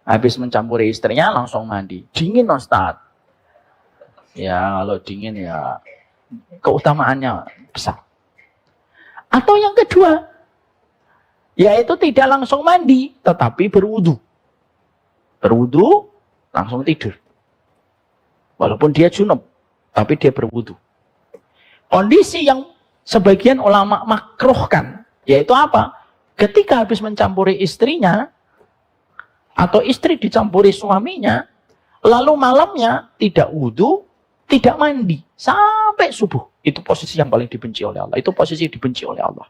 Habis mencampuri istrinya langsung mandi. Dingin Ustaz. Ya kalau dingin ya keutamaannya besar. Atau yang kedua, yaitu tidak langsung mandi, tetapi berwudu. Berwudu, langsung tidur. Walaupun dia junub, tapi dia berwudu. Kondisi yang sebagian ulama makruhkan, yaitu apa? Ketika habis mencampuri istrinya, atau istri dicampuri suaminya, lalu malamnya tidak wudu, tidak mandi, sampai subuh. Itu posisi yang paling dibenci oleh Allah. Itu posisi yang dibenci oleh Allah.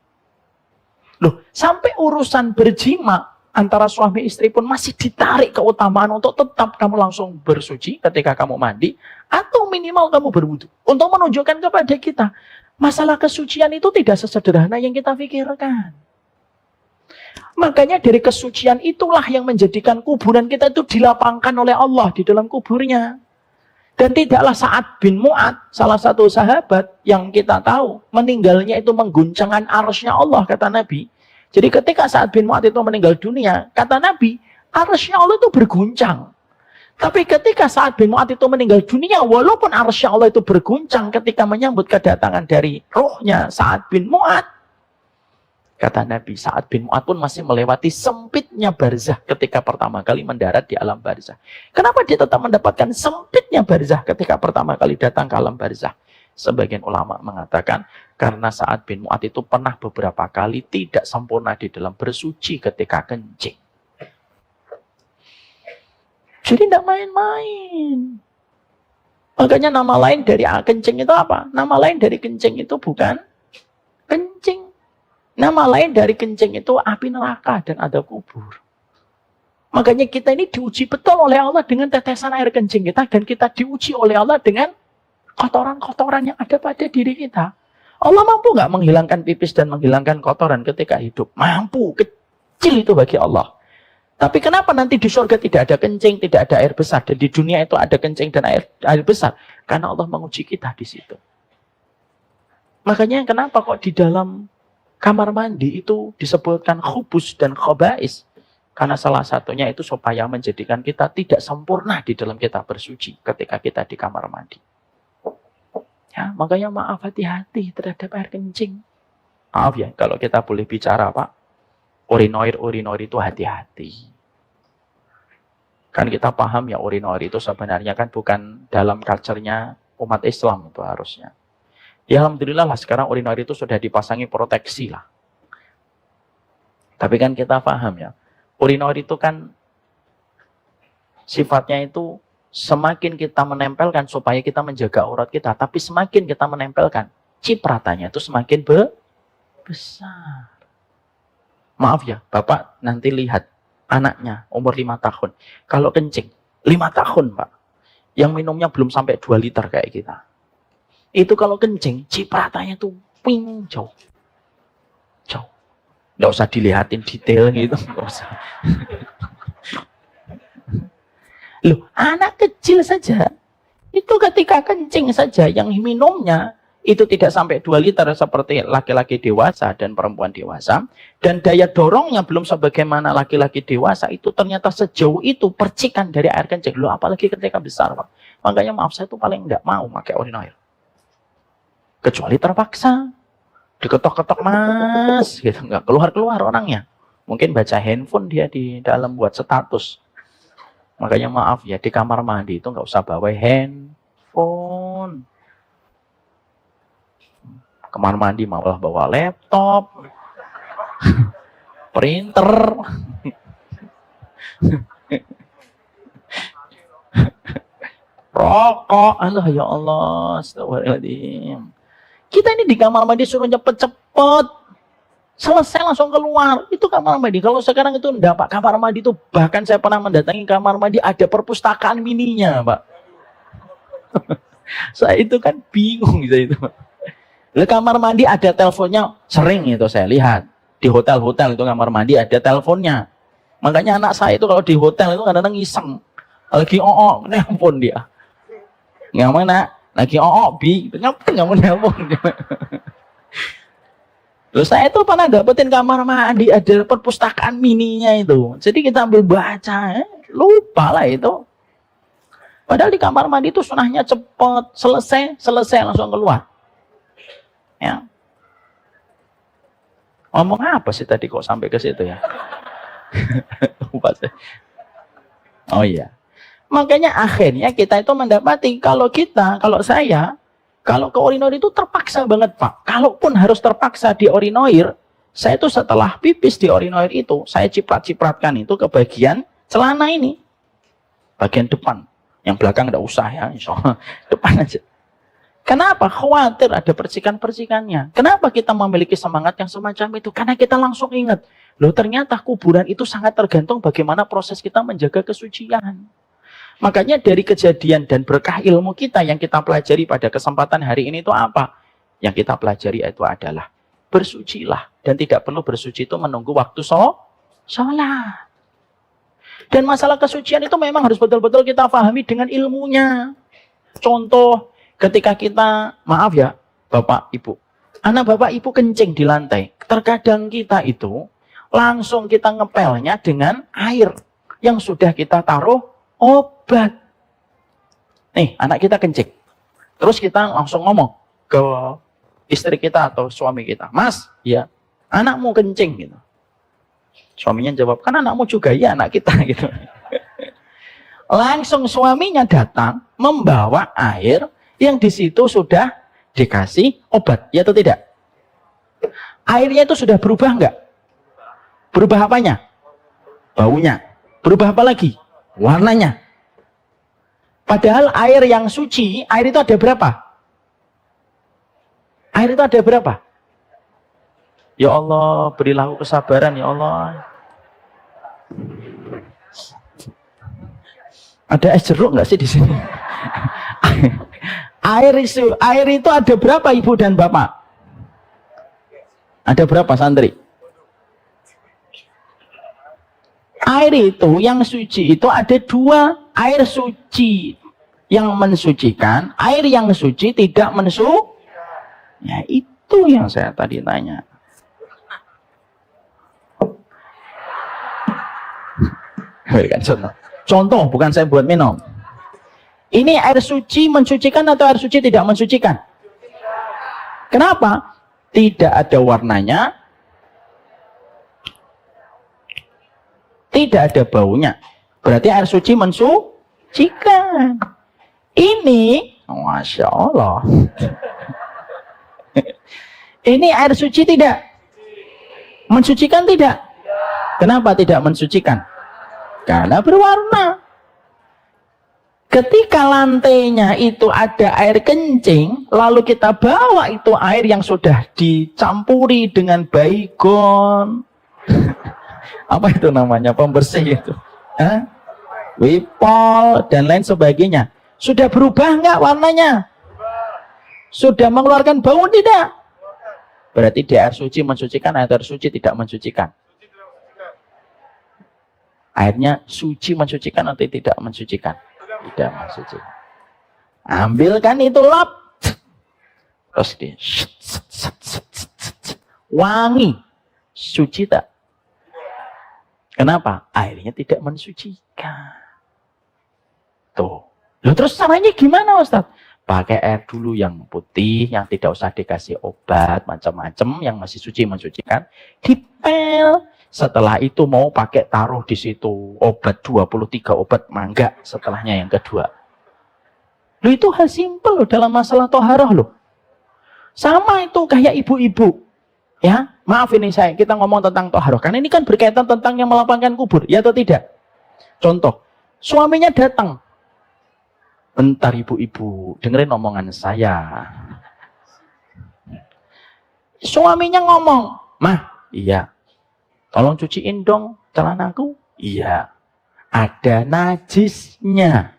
Loh, sampai urusan berjima antara suami istri pun masih ditarik keutamaan untuk tetap kamu langsung bersuci ketika kamu mandi, atau minimal kamu berwudu. Untuk menunjukkan kepada kita, masalah kesucian itu tidak sesederhana yang kita pikirkan. Makanya dari kesucian itulah yang menjadikan kuburan kita itu dilapangkan oleh Allah di dalam kuburnya. Dan tidaklah Sa'ad bin Mu'ad, salah satu sahabat yang kita tahu, meninggalnya itu mengguncangkan arsy-Nya Allah, kata Nabi. Jadi ketika Sa'ad bin Mu'ad itu meninggal dunia, kata Nabi, arsy-Nya Allah itu berguncang. Tapi ketika Sa'ad bin Mu'ad itu meninggal dunia, walaupun arsy-Nya Allah itu berguncang ketika menyambut kedatangan dari rohnya Sa'ad bin Mu'ad, kata Nabi, Sa'ad bin Mu'ad pun masih melewati sempitnya barzah ketika pertama kali mendarat di alam barzah. Kenapa dia tetap mendapatkan sempitnya barzah ketika pertama kali datang ke alam barzah? Sebagian ulama mengatakan, karena Sa'ad bin Mu'ad itu pernah beberapa kali tidak sempurna di dalam bersuci ketika kencing. Jadi tidak main-main. Makanya nama lain dari kencing itu apa? Nama lain dari kencing itu bukan kencing. Nama lain dari kencing itu api neraka dan ada kubur. Makanya kita ini diuji betul oleh Allah dengan tetesan air kencing kita, dan kita diuji oleh Allah dengan kotoran-kotoran yang ada pada diri kita. Allah mampu nggak menghilangkan pipis dan menghilangkan kotoran ketika hidup? Mampu, kecil itu bagi Allah. Tapi kenapa nanti di surga tidak ada kencing, tidak ada air besar, dan di dunia itu ada kencing dan air besar? Karena Allah menguji kita di situ. Makanya kenapa kok di dalam kamar mandi itu disebutkan khubus dan khobais? Karena salah satunya itu supaya menjadikan kita tidak sempurna di dalam kita bersuci ketika kita di kamar mandi. Ya, makanya maaf, hati-hati terhadap air kencing. Maaf ya, kalau kita boleh bicara Pak, urinoir itu hati-hati. Kan kita paham ya, urinoir itu sebenarnya kan bukan dalam culture-nya umat Islam itu harusnya. Ya alhamdulillah lah sekarang urinoir itu sudah dipasangi proteksi lah. Tapi kan kita paham ya, urinoir itu kan sifatnya itu semakin kita menempelkan supaya kita menjaga aurat kita, tapi semakin kita menempelkan, cipratannya itu semakin besar. Maaf ya, Bapak nanti lihat anaknya umur 5 tahun. Kalau kencing, 5 tahun Pak, yang minumnya belum sampai 2 liter kayak kita. Itu kalau kencing, cipratannya tuh ping jauh. Nggak usah dilihatin detail gitu, nggak usah. Loh, anak kecil saja, itu ketika kencing saja yang minumnya itu tidak sampai 2 liter seperti laki-laki dewasa dan perempuan dewasa, dan daya dorongnya belum sebagaimana laki-laki dewasa, itu ternyata sejauh itu percikan dari air kencing. Loh, apalagi ketika besar Pak. Makanya maaf, saya tuh paling nggak mau pakai urinoir. Kecuali terpaksa, diketok-ketok Mas, gitu, nggak keluar-keluar orangnya. Mungkin baca handphone dia di dalam buat status. Makanya maaf ya, di kamar mandi itu nggak usah bawa handphone. Kamar mandi malah bawa laptop, printer. rokok. Allah ya Allah, astagfirullahaladzim. Kita ini di kamar mandi suruh cepet-cepet, selesai langsung keluar. Itu kamar mandi. Kalau sekarang itu enggak Pak, kamar mandi itu bahkan saya pernah mendatangi kamar mandi ada perpustakaan mininya Pak. Saya itu kan bingung gitu itu. Di kamar mandi ada teleponnya, sering itu saya lihat. Di hotel-hotel itu kamar mandi ada teleponnya. Makanya anak saya itu kalau di hotel itu kadang-kadang iseng. Lagi nelpon dia. Nggak mana? Lagi bi, ngapain nggak mau nelpon? Loh saya itu pernah dapetin kamar mandi ada perpustakaan mininya itu. Jadi kita ambil baca, lupa lah itu. Padahal di kamar mandi itu sunahnya cepat, selesai langsung keluar. Ya. Ngomong apa sih tadi kok sampai ke situ ya? Lupa saya. Oh iya. Makanya akhirnya kita itu mendapati kalau saya kalau ke urinoir itu terpaksa banget Pak. Kalaupun harus terpaksa di urinoir, saya itu setelah pipis di urinoir itu, saya ciprat-cipratkan itu ke bagian celana ini. Bagian depan. Yang belakang enggak usah ya, insya Allah. Depan aja. Kenapa? Khawatir ada percikan-percikannya. Kenapa kita memiliki semangat yang semacam itu? Karena kita langsung ingat. Loh ternyata kuburan itu sangat tergantung bagaimana proses kita menjaga kesucian. Makanya dari kejadian dan berkah ilmu kita yang kita pelajari pada kesempatan hari ini itu apa? Yang kita pelajari itu adalah bersucilah. Dan tidak perlu bersuci itu menunggu waktu sholat. Dan masalah kesucian itu memang harus betul-betul kita pahami dengan ilmunya. Contoh, ketika kita, maaf ya, Bapak, Ibu. Anak Bapak, Ibu kencing di lantai. Terkadang kita itu, langsung kita ngepelnya dengan air. Yang sudah kita taruh obat. Nih, anak kita kencing. Terus kita langsung ngomong ke istri kita atau suami kita. Mas, ya, anakmu kencing gitu. Suaminya jawab, kan anakmu juga, ya anak kita gitu. Langsung suaminya datang membawa air yang di situ sudah dikasih obat, ya atau tidak? Airnya itu sudah berubah enggak? Berubah apanya? Baunya. Berubah apa lagi? Warnanya. Padahal air yang suci, air itu ada berapa? Air itu ada berapa? Ya Allah, berilah aku kesabaran ya Allah. Ada es jeruk nggak sih di sini? Air itu ada berapa Ibu dan Bapak? Ada berapa santri? Air itu yang suci itu ada dua. Air suci yang mensucikan, air yang suci tidak mensucikan. Ya itu yang saya tadi tanya. Berikan contoh. Contoh, bukan saya buat minum. Ini air suci mensucikan atau air suci tidak mensucikan? Kenapa? Tidak ada warnanya, tidak ada baunya. Berarti air suci mensucikan. Ini, Masya Allah. Ini air suci tidak? Mensucikan tidak? Kenapa tidak mensucikan? Karena berwarna. Ketika lantainya itu ada air kencing, lalu kita bawa itu air yang sudah dicampuri dengan baygon. Apa itu namanya? Pembersih itu. Wipol dan lain sebagainya. Sudah berubah enggak warnanya? Sudah mengeluarkan bau tidak? Berarti di air suci mensucikan, air suci tidak mensucikan. Airnya suci mensucikan atau tidak mensucikan? Tidak mensucikan. Ambilkan itu lap. Terus di wangi. Suci tak? Kenapa? Airnya tidak mensucikan. Tuh. Loh, terus caranya gimana Ustaz? Pakai air dulu yang putih, yang tidak usah dikasih obat, macam-macam, yang masih suci mensucikan. Dipel. Setelah itu mau pakai taruh di situ obat 23 obat mangga setelahnya yang kedua. Loh itu hal simpel loh dalam masalah toharoh loh. Sama itu kayak ibu-ibu. Ya, maaf ini kita ngomong tentang toharoh. Karena ini kan berkaitan tentang yang melapangkan kubur, ya atau tidak? Contoh, suaminya datang. Bentar ibu-ibu, dengerin omongan saya. Suaminya ngomong, "Mah, iya. Tolong cuciin dong celanaku." "Iya. Ada najisnya."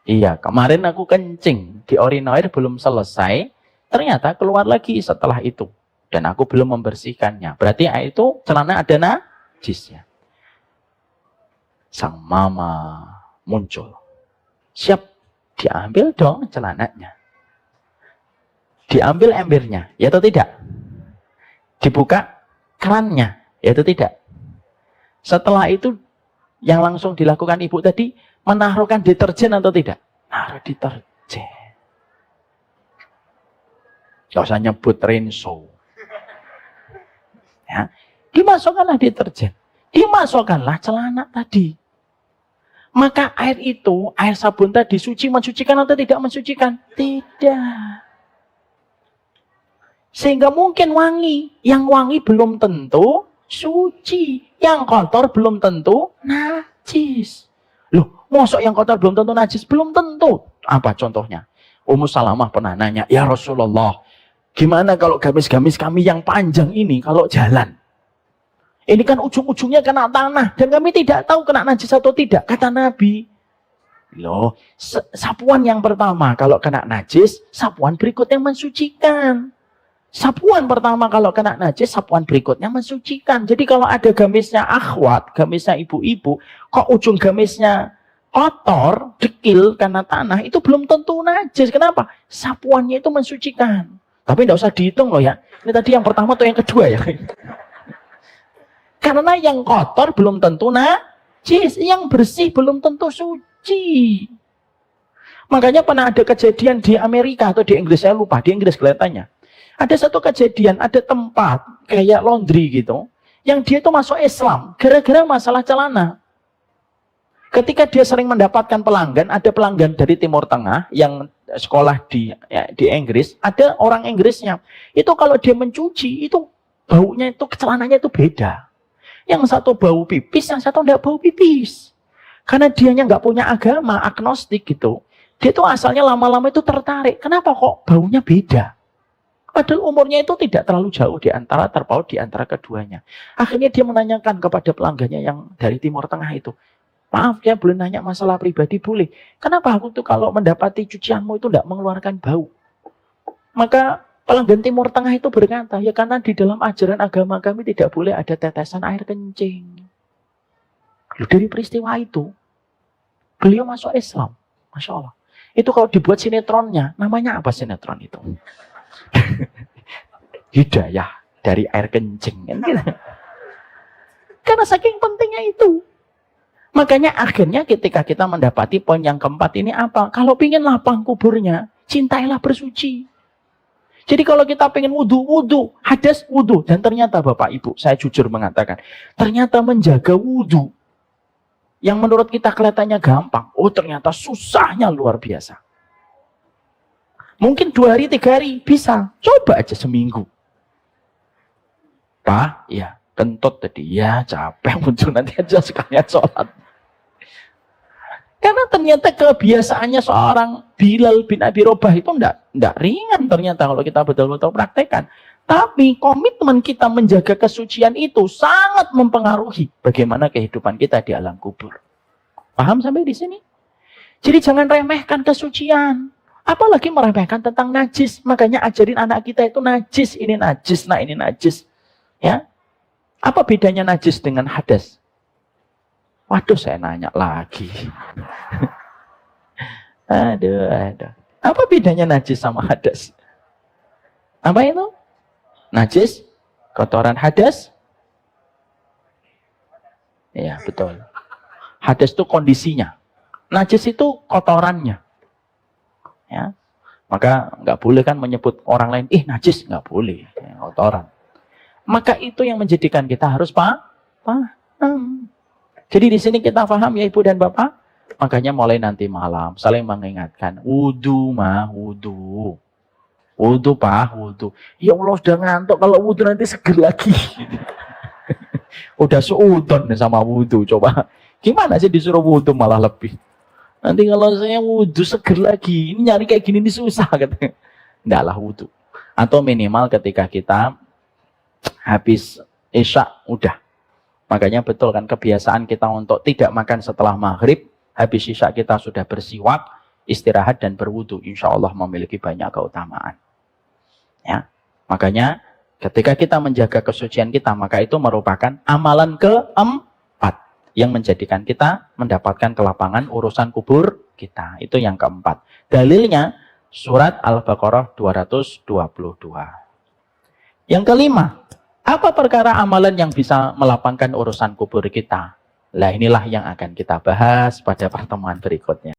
"Iya, kemarin aku kencing di urinoir belum selesai, ternyata keluar lagi setelah itu. Dan aku belum membersihkannya. Berarti itu celana ada najisnya." Sang mama muncul. Siap, diambil dong celananya. Diambil embernya, ya atau tidak? Dibuka kerannya, ya atau tidak? Setelah itu, yang langsung dilakukan ibu tadi, menaruhkan deterjen atau tidak? Naruh deterjen. Gak usah nyebut Rinso. Ya, dimasukkanlah deterjen. Dimasukkanlah celana tadi. Maka air itu, air sabun tadi, mensucikan atau tidak mensucikan? Tidak. Sehingga mungkin wangi. Yang wangi belum tentu suci. Yang kotor belum tentu najis. Loh, mosok yang kotor belum tentu najis? Belum tentu. Apa contohnya? Ummu Salamah pernah nanya, "Ya Rasulullah, gimana kalau gamis-gamis kami yang panjang ini kalau jalan? Ini kan ujung-ujungnya kena tanah. Dan kami tidak tahu kena najis atau tidak." Kata Nabi, "Loh, sapuan yang pertama kalau kena najis, sapuan berikutnya mensucikan. Sapuan pertama kalau kena najis, sapuan berikutnya mensucikan." Jadi kalau ada gamisnya akhwat, gamisnya ibu-ibu, kok ujung gamisnya kotor, dekil karena tanah, itu belum tentu najis. Kenapa? Sapuannya itu mensucikan. Tapi tidak usah dihitung loh ya. Ini tadi yang pertama atau yang kedua ya. Karena yang kotor belum tentu najis, yang bersih belum tentu suci. Makanya pernah ada kejadian di Amerika atau di Inggris, saya lupa, di Inggris kelihatannya. Ada satu kejadian, ada tempat kayak laundry gitu, yang dia itu masuk Islam gara-gara masalah celana. Ketika dia sering mendapatkan pelanggan, ada pelanggan dari Timur Tengah yang sekolah di Inggris, ada orang Inggrisnya. Itu kalau dia mencuci, itu baunya itu, celananya itu beda. Yang satu bau pipis, yang satu tidak bau pipis. Karena dianya nggak punya agama, agnostik gitu. Dia tuh asalnya lama-lama itu tertarik. Kenapa kok baunya beda? Padahal umurnya itu tidak terlalu jauh terpaut di antara keduanya. Akhirnya dia menanyakan kepada pelanggannya yang dari Timur Tengah itu, "Maaf ya, boleh nanya masalah pribadi?" "Boleh." "Kenapa aku tuh kalau mendapati cucianmu itu tidak mengeluarkan bau?" Maka pelanggan Timur Tengah itu berkata, "Ya karena di dalam ajaran agama kami tidak boleh ada tetesan air kencing." Lalu dari peristiwa itu, beliau masuk Islam. Masya Allah. Itu kalau dibuat sinetronnya, namanya apa sinetron itu? Hidayah dari air kencing. Kan gitu. Karena saking pentingnya itu. Makanya akhirnya ketika kita mendapati poin yang keempat ini apa? Kalau ingin lapang kuburnya, cintailah bersuci. Jadi kalau kita pengen wudhu, hadas wudhu. Dan ternyata Bapak Ibu, saya jujur mengatakan, ternyata menjaga wudhu, yang menurut kita kelihatannya gampang, ternyata susahnya luar biasa. Mungkin 2 hari, 3 hari, bisa. Coba aja seminggu. Pak, ya, kentut tadi. Ya, capek wudhu, nanti aja sekalian sholat. Karena ternyata kebiasaannya seorang Bilal bin Abi Robah itu enggak ringan ternyata kalau kita betul-betul praktekkan. Tapi komitmen kita menjaga kesucian itu sangat mempengaruhi bagaimana kehidupan kita di alam kubur. Paham sampai di sini? Jadi jangan remehkan kesucian. Apalagi meremehkan tentang najis. Makanya ajarin anak kita itu najis. Ini najis, nah ini najis. Ya. Apa bedanya najis dengan hadas? Waduh, saya nanya lagi. Aduh. Apa bedanya najis sama hadas? Apa itu? Najis, kotoran, hadas. Iya, betul. Hadas itu kondisinya. Najis itu kotorannya. Ya. Maka nggak boleh kan menyebut orang lain, najis, nggak boleh. Ya, kotoran. Maka itu yang menjadikan kita harus paham. Jadi di sini kita paham ya Ibu dan Bapak. Makanya mulai nanti malam saling mengingatkan. Wudhu wudhu. Wudhu Pak, wudhu. Ya Allah sudah ngantuk, kalau wudhu nanti seger lagi. Udah seudon sama wudhu, coba. Gimana sih disuruh wudhu malah lebih? Nanti kalau saya wudhu seger lagi, ini nyari kayak gini ini susah katanya. Ndaklah wudhu. Atau minimal ketika kita habis isya udah. Makanya betul kan kebiasaan kita untuk tidak makan setelah maghrib, habis isya kita sudah bersiwak, istirahat dan berwudhu. Insya Allah memiliki banyak keutamaan. Ya, makanya ketika kita menjaga kesucian kita, maka itu merupakan amalan keempat yang menjadikan kita mendapatkan kelapangan urusan kubur kita. Itu yang keempat. Dalilnya surat Al-Baqarah 222. Yang kelima, apa perkara amalan yang bisa melapangkan urusan kubur kita? Nah, inilah yang akan kita bahas pada pertemuan berikutnya.